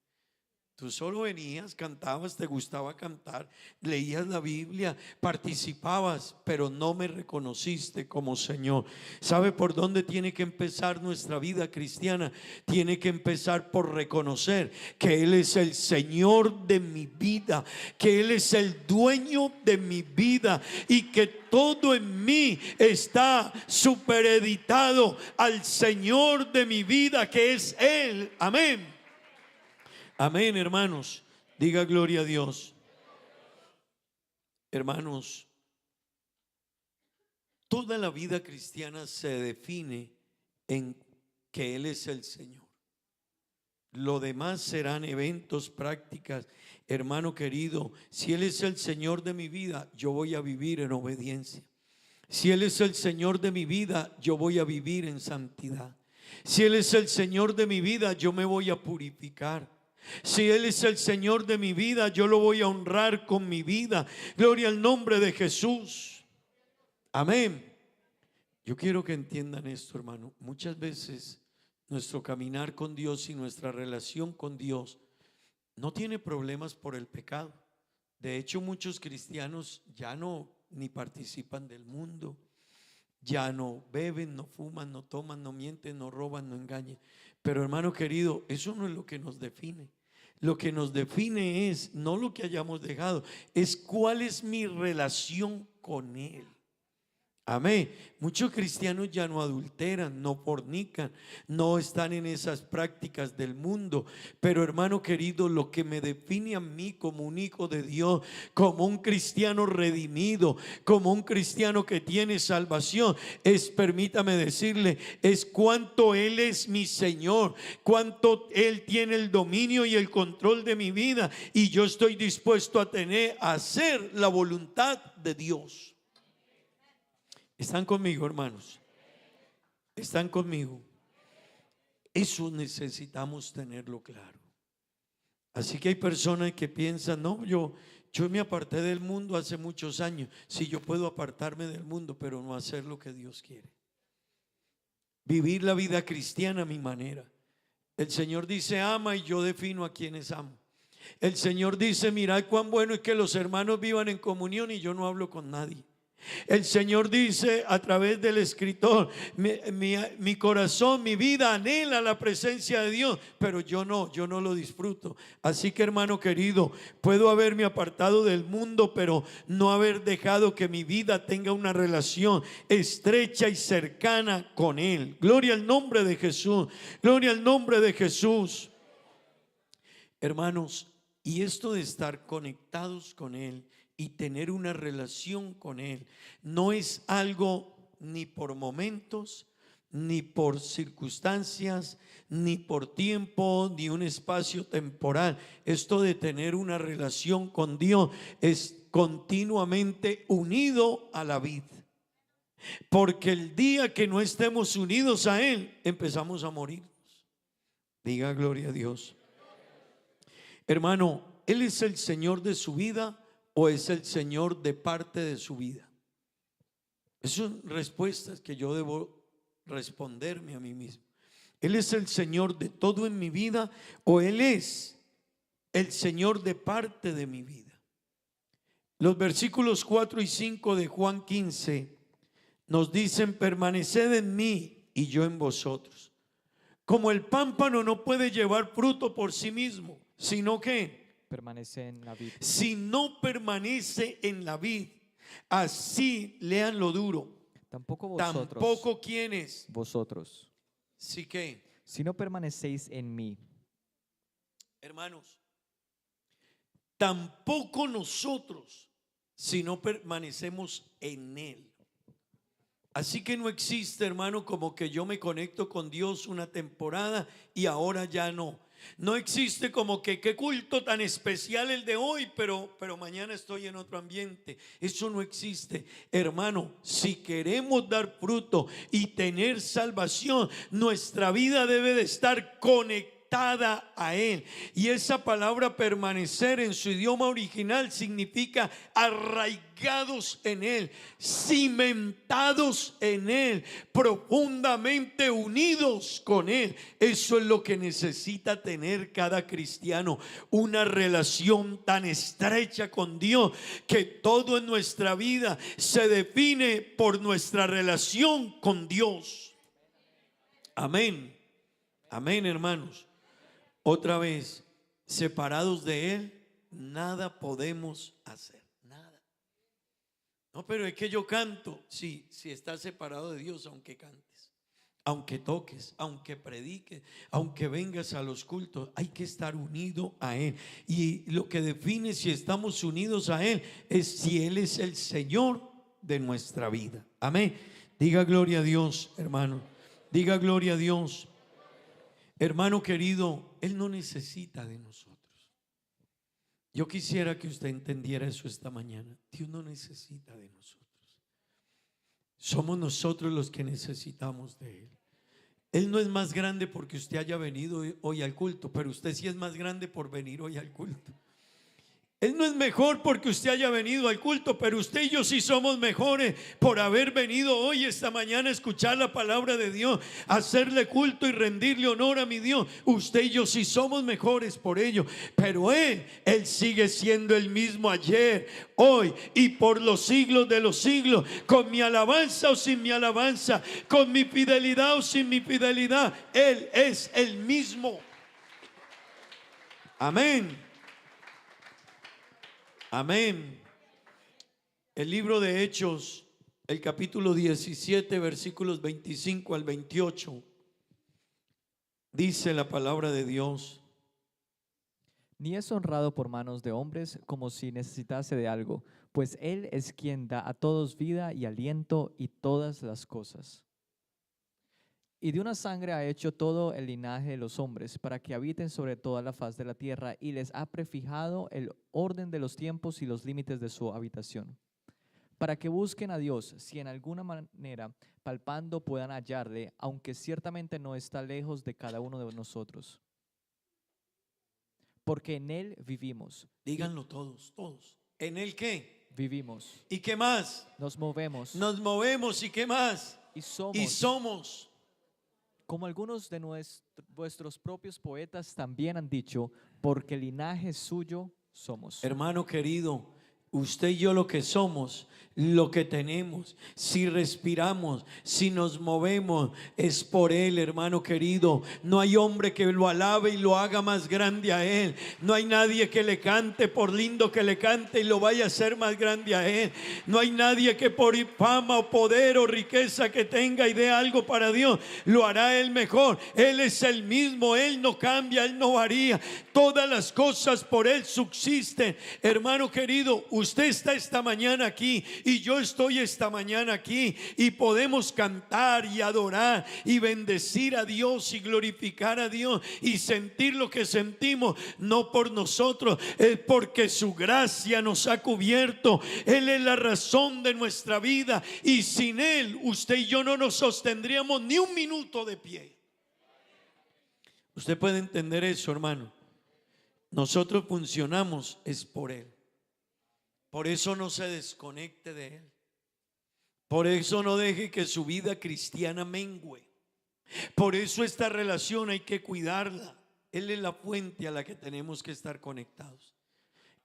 J: Tú solo venías, cantabas, te gustaba cantar, leías la Biblia, participabas, pero no me reconociste como Señor. ¿Sabe por dónde tiene que empezar nuestra vida cristiana? Tiene que empezar por reconocer que Él es el Señor de mi vida, que Él es el dueño de mi vida y que todo en mí está supereditado al Señor de mi vida, que es Él. Amén. Amén, hermanos. Diga gloria a Dios. Hermanos, toda la vida cristiana se define en que Él es el Señor. Lo demás serán eventos, prácticas. Hermano querido, si Él es el Señor de mi vida, yo voy a vivir en obediencia. Si Él es el Señor de mi vida, yo voy a vivir en santidad. Si Él es el Señor de mi vida, yo me voy a purificar. Si Él es el Señor de mi vida, yo lo voy a honrar con mi vida. Gloria al nombre de Jesús. Amén. Yo quiero que entiendan esto, hermano. Muchas veces nuestro caminar con Dios y nuestra relación con Dios no tiene problemas por el pecado. De hecho, muchos cristianos ya no ni participan del mundo, ya no beben, no fuman, no toman, no mienten, no roban, no engañan. Pero hermano querido, eso no es lo que nos define. Lo que nos define es no lo que hayamos dejado, es cuál es mi relación con Él. Amén. Muchos cristianos ya no adulteran, no fornican, no están en esas prácticas del mundo. Pero hermano querido, lo que me define a mí como un hijo de Dios, como un cristiano redimido, como un cristiano que tiene salvación, es, permítame decirle, es cuánto Él es mi Señor, cuánto Él tiene el dominio y el control de mi vida, y yo estoy dispuesto a hacer la voluntad de Dios. ¿Están conmigo, hermanos? ¿Están conmigo? Eso necesitamos tenerlo claro. Así que hay personas que piensan, no, yo me aparté del mundo hace muchos años. Sí, yo puedo apartarme del mundo, pero no hacer lo que Dios quiere. Vivir la vida cristiana a mi manera. El Señor dice ama y yo defino a quienes amo. El Señor dice mirad cuán bueno es que los hermanos vivan en comunión y yo no hablo con nadie. El Señor dice a través del escritor, mi corazón, mi vida anhela la presencia de Dios, pero yo no lo disfruto. Así que hermano querido, puedo haberme apartado del mundo, pero no haber dejado que mi vida tenga una relación estrecha y cercana con Él. Gloria al nombre de Jesús, gloria al nombre de Jesús. Hermanos, y esto de estar conectados con Él y tener una relación con Él no es algo ni por momentos, ni por circunstancias, ni por tiempo, ni un espacio temporal. Esto de tener una relación con Dios es continuamente unido a la vid. Porque el día que no estemos unidos a Él, empezamos a morirnos. Diga gloria a Dios. Hermano, ¿Él es el Señor de su vida o es el Señor de parte de su vida? Esas son respuestas que yo debo responderme a mí mismo. ¿Él es el Señor de todo en mi vida o Él es el Señor de parte de mi vida? Los versículos 4 y 5 de Juan 15 nos dicen: permaneced en mí y yo en vosotros. Como el pámpano no puede llevar fruto por sí mismo, sino que
P: permanece en la vid.
J: Si no permanece en la vid, así lean lo duro.
P: Tampoco vosotros.
J: Tampoco ¿quiénes?
P: Vosotros.
J: ¿Sí qué?
P: Si no permanecéis en mí.
J: Hermanos, tampoco nosotros, si no permanecemos en Él. Así que no existe, hermano, como que yo me conecto con Dios una temporada y ahora ya no. No existe como que qué culto tan especial el de hoy, pero mañana estoy en otro ambiente. Eso no existe, hermano. Si queremos dar fruto y tener salvación, nuestra vida debe de estar conectada a Él. Y esa palabra permanecer en su idioma original significa arraigados en Él, cimentados en Él, profundamente unidos con Él. Eso es lo que necesita tener cada cristiano, una relación tan estrecha con Dios, que todo en nuestra vida se define por nuestra relación con Dios. Amén. Amén, hermanos. Otra vez, separados de Él, nada podemos hacer, nada. No, pero es que yo canto. Sí, si estás separado de Dios, aunque cantes, aunque toques, aunque prediques, aunque vengas a los cultos, hay que estar unido a Él. Y lo que define si estamos unidos a Él es si Él es el Señor de nuestra vida. Amén. Diga gloria a Dios, hermano. Diga gloria a Dios. Hermano querido, Él no necesita de nosotros. Yo quisiera que usted entendiera eso esta mañana. Dios no necesita de nosotros. Somos nosotros los que necesitamos de Él. Él no es más grande porque usted haya venido hoy al culto, pero usted sí es más grande por venir hoy al culto. Él no es mejor porque usted haya venido al culto, pero usted y yo sí somos mejores por haber venido hoy, esta mañana, a escuchar la palabra de Dios, a hacerle culto y rendirle honor a mi Dios. Usted y yo sí somos mejores por ello, pero Él sigue siendo el mismo ayer, hoy y por los siglos de los siglos. Con mi alabanza o sin mi alabanza, con mi fidelidad o sin mi fidelidad, Él es el mismo. Amén. Amén. El libro de Hechos, el capítulo 17, versículos 25 al 28, dice la palabra de Dios:
P: Ni es honrado por manos de hombres como si necesitase de algo, pues Él es quien da a todos vida y aliento y todas las cosas. Y de una sangre ha hecho todo el linaje de los hombres, para que habiten sobre toda la faz de la tierra, y les ha prefijado el orden de los tiempos y los límites de su habitación, para que busquen a Dios, si en alguna manera palpando puedan hallarle, aunque ciertamente no está lejos de cada uno de nosotros. Porque en Él vivimos.
J: Díganlo todos, todos. ¿En Él qué?
P: Vivimos.
J: ¿Y qué más?
P: Nos movemos.
J: Nos movemos. ¿Y qué más?
P: Y somos.
J: Y somos.
P: Como algunos de vuestros propios poetas también han dicho, porque linaje suyo somos.
J: Hermano querido, usted y yo lo que somos, lo que tenemos, si respiramos, si nos movemos, es por Él, hermano querido. No hay hombre que lo alabe y lo haga más grande a Él. No hay nadie que le cante, por lindo que le cante, y lo vaya a hacer más grande a Él. No hay nadie que por fama o poder o riqueza que tenga y dé algo para Dios, lo hará Él mejor. Él es el mismo, Él no cambia, Él no varía. Todas las cosas por Él subsisten. Hermano querido, usted está esta mañana aquí y yo estoy esta mañana aquí, y podemos cantar y adorar y bendecir a Dios y glorificar a Dios y sentir lo que sentimos, no por nosotros, es porque su gracia nos ha cubierto. Él es la razón de nuestra vida, y sin Él usted y yo no nos sostendríamos ni un minuto de pie. Usted puede entender eso, hermano. Nosotros funcionamos es por Él. Por eso no se desconecte de Él. Por eso no deje que su vida cristiana mengüe. Por eso esta relación hay que cuidarla. Él es la fuente a la que tenemos que estar conectados.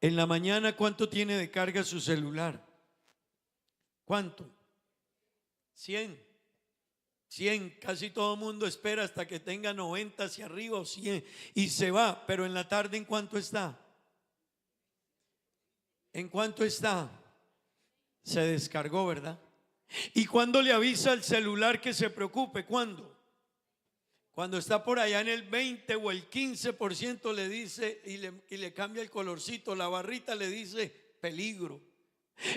J: En la mañana, ¿cuánto tiene de carga su celular? ¿Cuánto? 100. Casi todo el mundo espera hasta que tenga 90 hacia arriba o 100 y se va. Pero en la tarde, ¿en cuánto está? ¿En cuánto está? Se descargó, ¿verdad? ¿Y cuándo le avisa al celular que se preocupe? ¿Cuándo? Cuando está por allá en el 20 o el 15% le dice y le cambia el colorcito, la barrita le dice peligro,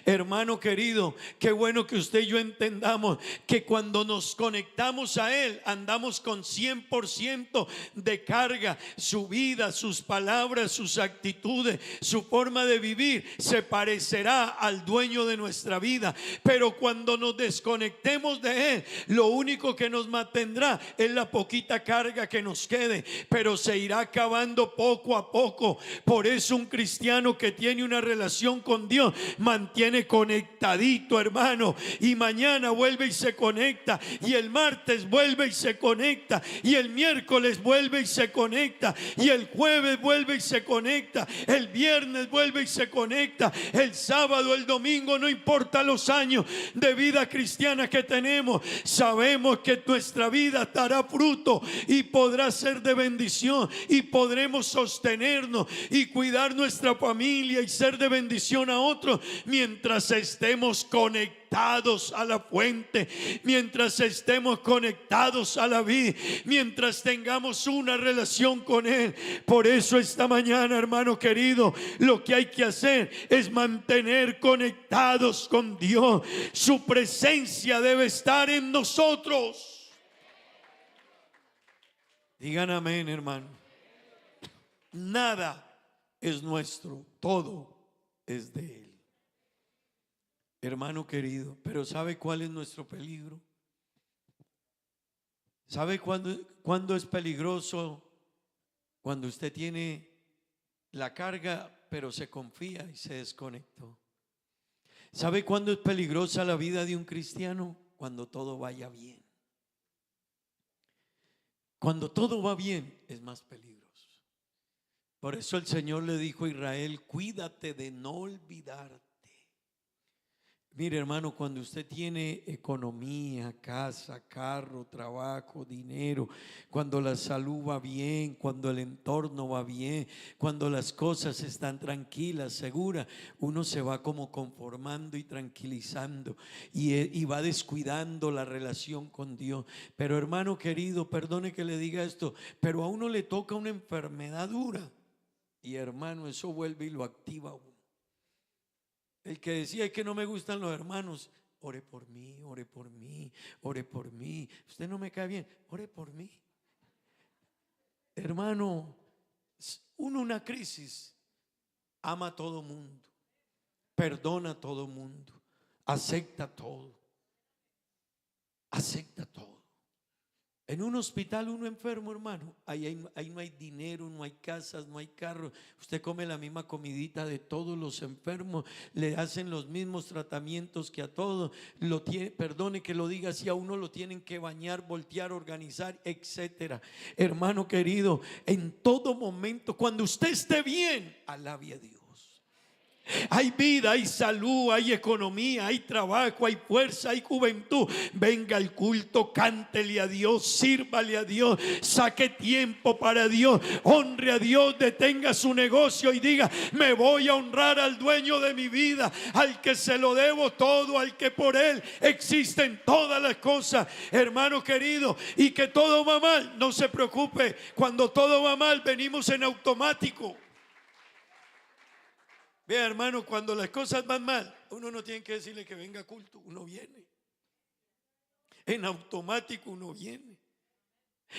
J: Hermano querido, qué bueno que usted y yo entendamos que cuando nos conectamos a Él, andamos con 100% de carga. Su vida, sus palabras, sus actitudes, su forma de vivir se parecerá al dueño de nuestra vida. Pero cuando nos desconectemos de Él, lo único que nos mantendrá es la poquita carga que nos quede, pero se irá acabando poco a poco. Por eso un cristiano que tiene una relación con Dios mantiene conectadito, hermano, y mañana vuelve y se conecta, y el martes vuelve y se conecta, y el miércoles vuelve y se conecta, y el jueves vuelve y se conecta, el viernes vuelve y se conecta, el sábado, el domingo, no importa los años de vida cristiana que tenemos, sabemos que nuestra vida dará fruto y podrá ser de bendición, y podremos sostenernos y cuidar nuestra familia y ser de bendición a otros mientras estemos conectados a la fuente, mientras estemos conectados a la vid, mientras tengamos una relación con Él. Por eso esta mañana, hermano querido, lo que hay que hacer es mantener conectados con Dios. Su presencia debe estar en nosotros. Digan amén, hermano. Nada es nuestro, todo es de Él. Hermano querido, pero ¿sabe cuál es nuestro peligro? ¿Sabe cuándo es peligroso? Cuando usted tiene la carga, pero se confía y se desconectó. ¿Sabe cuándo es peligrosa la vida de un cristiano? Cuando todo vaya bien. Cuando todo va bien es más peligroso. Por eso el Señor le dijo a Israel: cuídate de no olvidarte. Mire, hermano, cuando usted tiene economía, casa, carro, trabajo, dinero, cuando la salud va bien, cuando el entorno va bien, cuando las cosas están tranquilas, seguras, uno se va como conformando y tranquilizando y va descuidando la relación con Dios. Pero hermano querido, perdone que le diga esto, pero a uno le toca una enfermedad dura y hermano, eso vuelve y lo activa a uno. El que decía: es que no me gustan los hermanos, ore por mí, ore por mí, ore por mí. Usted no me cae bien, ore por mí. Hermano, una crisis, ama a todo mundo, perdona a todo mundo, acepta todo, acepta todo. En un hospital uno enfermo, hermano, ahí no hay dinero, no hay casas, no hay carros. Usted come la misma comidita de todos los enfermos, le hacen los mismos tratamientos que a todos. Perdone que lo diga así, a uno lo tienen que bañar, voltear, organizar, etcétera. Hermano querido, en todo momento, cuando usted esté bien, alabe a Dios. Hay vida, hay salud, hay economía, hay trabajo, hay fuerza, hay juventud. Venga al culto, cántele a Dios, sírvale a Dios, saque tiempo para Dios, honre a Dios, detenga su negocio y diga: me voy a honrar al dueño de mi vida, al que se lo debo todo, al que por Él existen todas las cosas. Hermano querido, y que todo va mal, no se preocupe. Cuando todo va mal, venimos en automático. Vea, hermano, cuando las cosas van mal, uno no tiene que decirle que venga a culto, uno viene. En automático uno viene.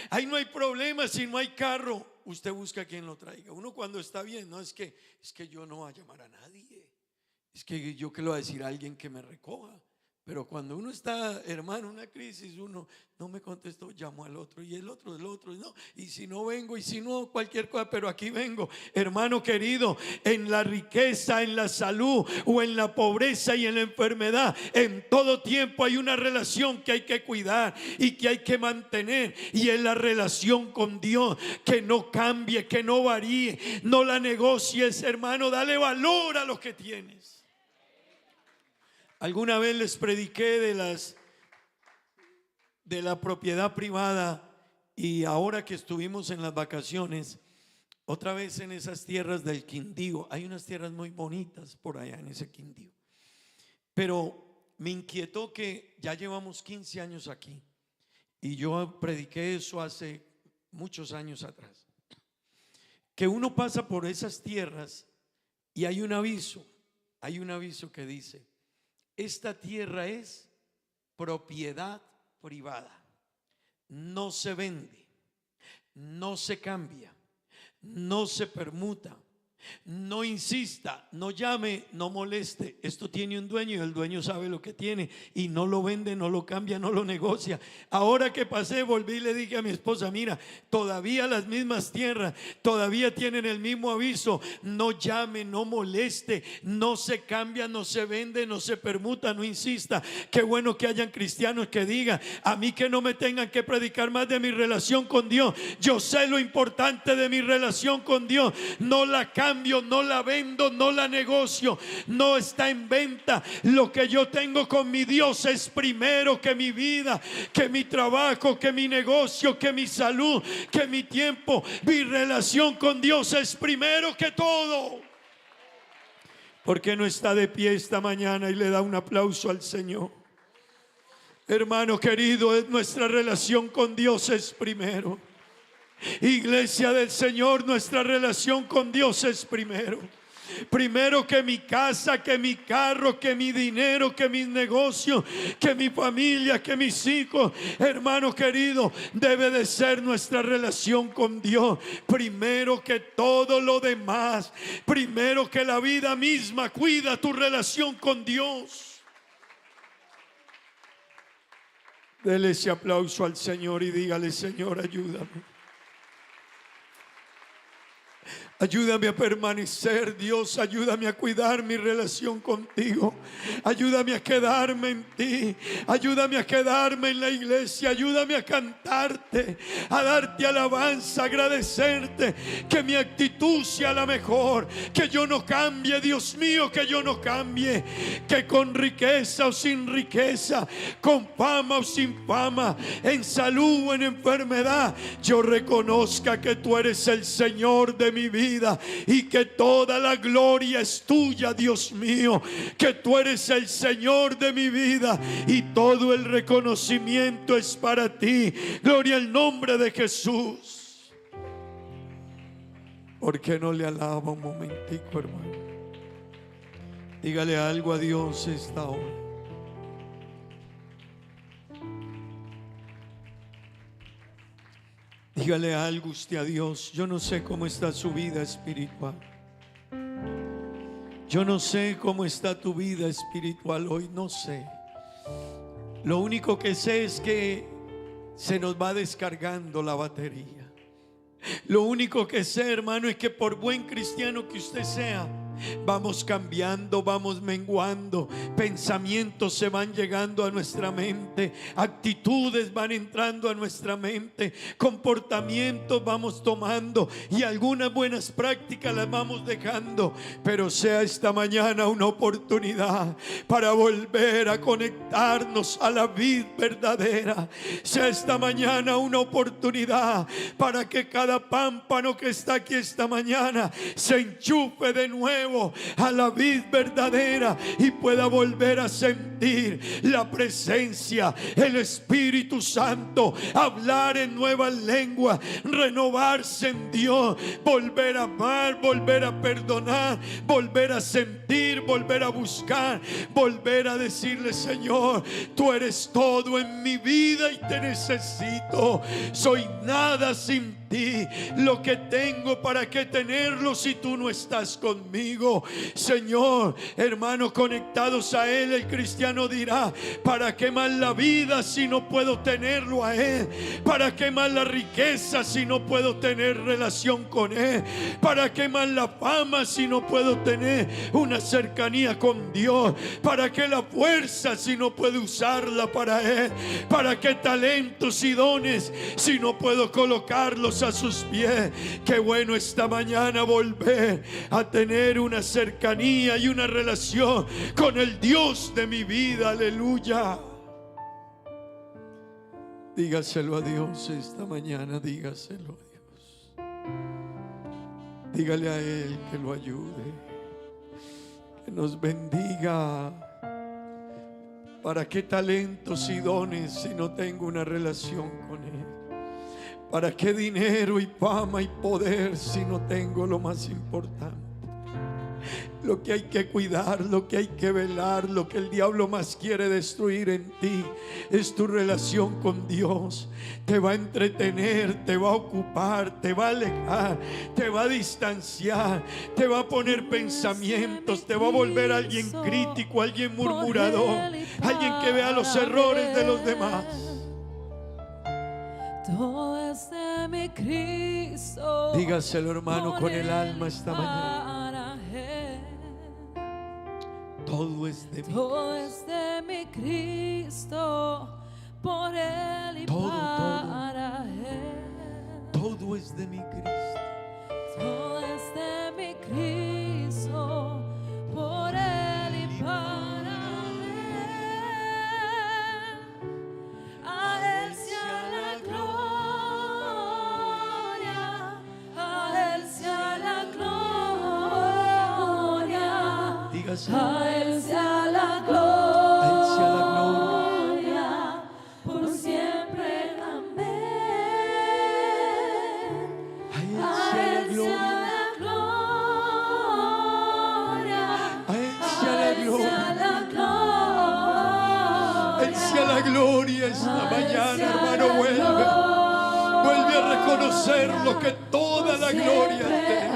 J: Ahí no hay problema. Si no hay carro, usted busca a quien lo traiga. Uno cuando está bien, no es que yo no voy a llamar a nadie, es que yo que le voy a decir a alguien que me recoja. Pero cuando uno está, hermano, en una crisis, uno no me contestó, llamo al otro, y el otro, no, y si no vengo, y si no, cualquier cosa, pero aquí vengo. Hermano querido, en la riqueza, en la salud, o en la pobreza y en la enfermedad, en todo tiempo hay una relación que hay que cuidar y que hay que mantener, y es la relación con Dios, que no cambie, que no varíe, no la negocies, hermano, dale valor a lo que tienes. Alguna vez les prediqué de la propiedad privada, y ahora que estuvimos en las vacaciones, otra vez en esas tierras del Quindío, hay unas tierras muy bonitas por allá en ese Quindío, pero me inquietó que ya llevamos 15 años aquí, y yo prediqué eso hace muchos años atrás, que uno pasa por esas tierras y hay un aviso: hay un aviso que dice: esta tierra es propiedad privada, no se vende, no se cambia, no se permuta. No insista, no llame, no moleste. Esto tiene un dueño y el dueño sabe lo que tiene y no lo vende, no lo cambia, no lo negocia. Ahora que pasé, volví y le dije a mi esposa: mira, todavía las mismas tierras, todavía tienen el mismo aviso. No llame, no moleste, no se cambia, no se vende, no se permuta, no insista. Qué bueno que hayan cristianos que digan: a mí que no me tengan que predicar más de mi relación con Dios. Yo sé lo importante de mi relación con Dios. No la cambio, no la vendo, no la negocio, no está en venta. Lo que yo tengo con mi Dios es primero que mi vida, que mi trabajo, que mi negocio, que mi salud, que mi tiempo. Mi relación con Dios es primero que todo. ¿Por qué no está de pie esta mañana y le da un aplauso al Señor? Hermano querido, nuestra relación con Dios es primero. Iglesia del Señor, nuestra relación con Dios es primero. Primero que mi casa, que mi carro, que mi dinero, que mis negocios, que mi familia, que mis hijos. Hermano querido, debe de ser nuestra relación con Dios primero que todo lo demás. Primero que la vida misma. Cuida tu relación con Dios. Dele ese aplauso al Señor y dígale: Señor, ayúdame. Ayúdame a permanecer, Dios, ayúdame a cuidar mi relación contigo. Ayúdame a quedarme en ti. Ayúdame a quedarme en la iglesia. Ayúdame a cantarte, a darte alabanza, a agradecerte. Que mi actitud sea la mejor. Que yo no cambie, Dios mío, que yo no cambie. Que con riqueza o sin riqueza, con fama o sin fama, en salud o en enfermedad, yo reconozca que tú eres el Señor de mi vida. Y que toda la gloria es tuya, Dios mío. Que tú eres el Señor de mi vida y todo el reconocimiento es para ti. Gloria al nombre de Jesús. ¿Por qué no le alaba un momentico, hermano? Dígale algo a Dios esta hora. Dígale algo usted a Dios. Yo no sé cómo está su vida espiritual. Yo no sé cómo está tu vida espiritual hoy. No sé. Lo único que sé es que se nos va descargando la batería. Lo único que sé, hermano, es que por buen cristiano que usted sea, vamos cambiando, vamos menguando. Pensamientos se van llegando a nuestra mente, actitudes van entrando a nuestra mente, comportamientos vamos tomando y algunas buenas prácticas las vamos dejando. Pero sea esta mañana una oportunidad para volver a conectarnos a la vid verdadera. Sea esta mañana una oportunidad para que cada pámpano que está aquí esta mañana se enchufe de nuevo a la vid verdadera y pueda volver a sentir la presencia, el Espíritu Santo, hablar en nuevas lenguas, renovarse en Dios, volver a amar, volver a perdonar, volver a sentir, volver a buscar, volver a decirle: Señor, tú eres todo en mi vida y te necesito. Soy nada sin ti. Lo que tengo, ¿para qué tenerlo si tú no estás conmigo? Señor, hermanos, conectados a Él, el cristiano dirá: ¿para qué más la vida si no puedo tenerlo a Él? ¿Para qué más la riqueza si no puedo tener relación con Él? ¿Para qué más la fama si no puedo tener una cercanía con Dios? ¿Para qué la fuerza si no puedo usarla para Él? ¿Para qué talentos y dones si no puedo colocarlos a sus pies? Qué bueno esta mañana volver a tener una cercanía y una relación con el Dios de mi vida. Aleluya. Dígaselo a Dios esta mañana, dígaselo a Dios. Dígale a Él que lo ayude, que nos bendiga. ¿Para qué talentos y dones si no tengo una relación con Él? ¿Para qué dinero y fama y poder si no tengo lo más importante? lo que hay que cuidar, lo que hay que velar, lo que el diablo más quiere destruir en ti es tu relación con Dios. Te va a entretener, te va a ocupar, te va a alejar, te va a distanciar, te va a poner pensamientos, te va a volver alguien crítico, alguien murmurador, alguien que vea los errores de los demás.
B: Todo es de mi Cristo.
J: Dígaselo, hermano, con el alma esta mañana. Todo es de mí.
B: Todo es de mi Cristo, por Él y para Él.
J: Todo es de mi Cristo.
B: Todo es de mi Cristo, por Él y para Él. A Él sea la gloria, a Él sea la gloria.
J: Dígase.
B: A Él sea la gloria, por siempre, amén. A Él sea la gloria,
J: A Él sea la gloria.
B: A Él sea la gloria.
J: A Él sea la gloria esta mañana, hermano. Vuelve a reconocerlo, que toda la gloria es de Él.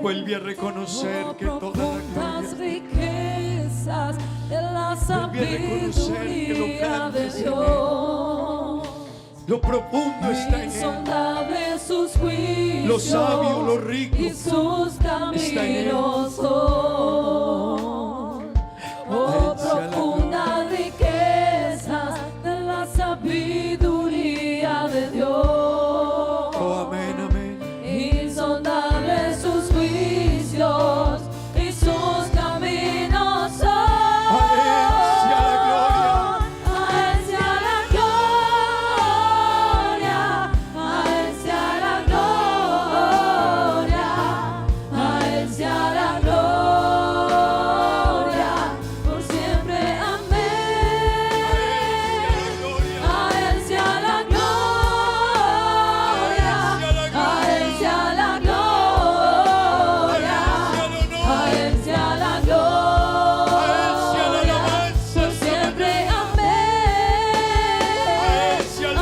J: Vuelve a reconocer que toda la gloria es de Él.
B: Riquezas de la
J: Vuelve a reconocer que lo
B: sabiduría
J: grande
B: de
J: es en Él.
B: Dios.
J: Lo profundo está en Él.
B: Insondables sus juicios,
J: Lo sabio, lo rico
B: y sus
J: está en Él.
B: caminos son. Oh, profundas riquezas de la sabiduría de Dios.
J: Oh, amén, amén.
B: Insondables sus juicios y sus caminos son.
J: A Él sea la gloria.
B: A Él sea la gloria, a Él sea la gloria, a Él sea la gloria, por siempre, amén. A Él sea la gloria, a Él sea la gloria, a Él sea la gloria, por siempre, amén. A Él sea la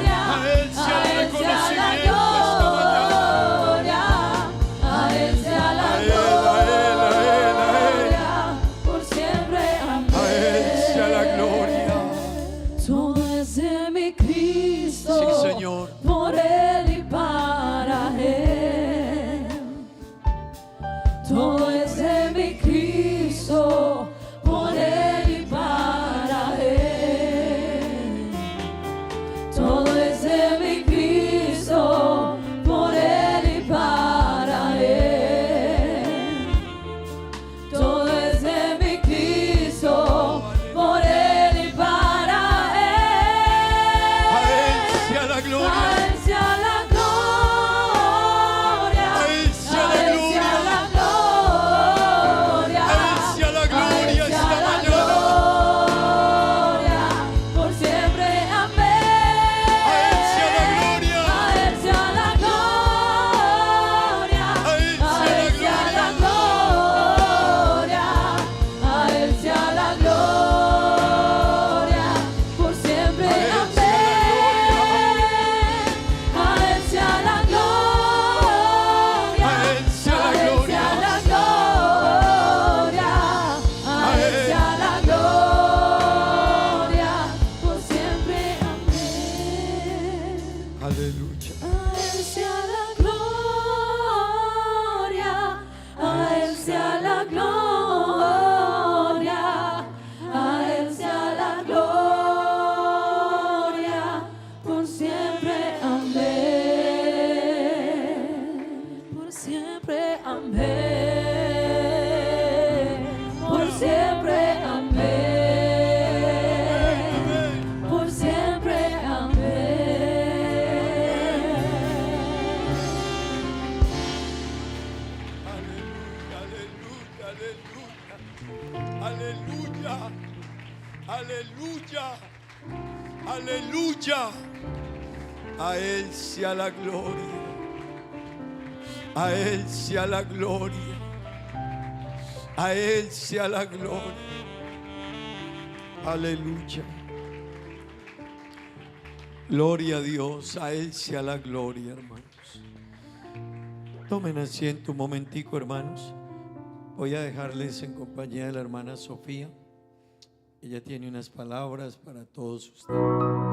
B: gloria, a Él sea la gloria, a Él sea la gloria, por siempre, amén.
J: A Él sea la gloria.
B: Todo es de mi Cristo,
J: Sí, Señor.
B: por Él y para Él. Todo es de mi Cristo, por Él y para Él. Todo es de mi Cristo, por Él y para Él. Todo es de mi Cristo, por Él y para Él.
J: A Él sea la gloria.
B: A Él sea la gloria,
J: A Él sea la
B: a Él
J: gloria.
B: sea la gloria,
J: A Él sea la gloria esta mañana.
B: gloria, por siempre, amén.
J: A Él sea la gloria.
B: A Él sea la gloria,
J: A Él sea la
B: gloria, a Él sea la gloria, por siempre, amén. A Él sea la gloria,
J: A Él sea la gloria.
B: a Él sea la gloria, por siempre, amén.
J: Aleluya.
B: A Él sea la gloria, a Él sea la gloria, a Él sea la gloria, por siempre, amén. Por siempre, amén. Por siempre, amén. Por siempre,
J: Aleluya. Aleluya. Aleluya. A Él sea la gloria. A Él sea la gloria. A Él sea la gloria. Aleluya. Gloria a Dios. A Él sea la gloria, hermanos. Tomen asiento un momentico, hermanos. Voy a dejarles en compañía de la hermana Sofía. Ella tiene unas palabras para todos ustedes.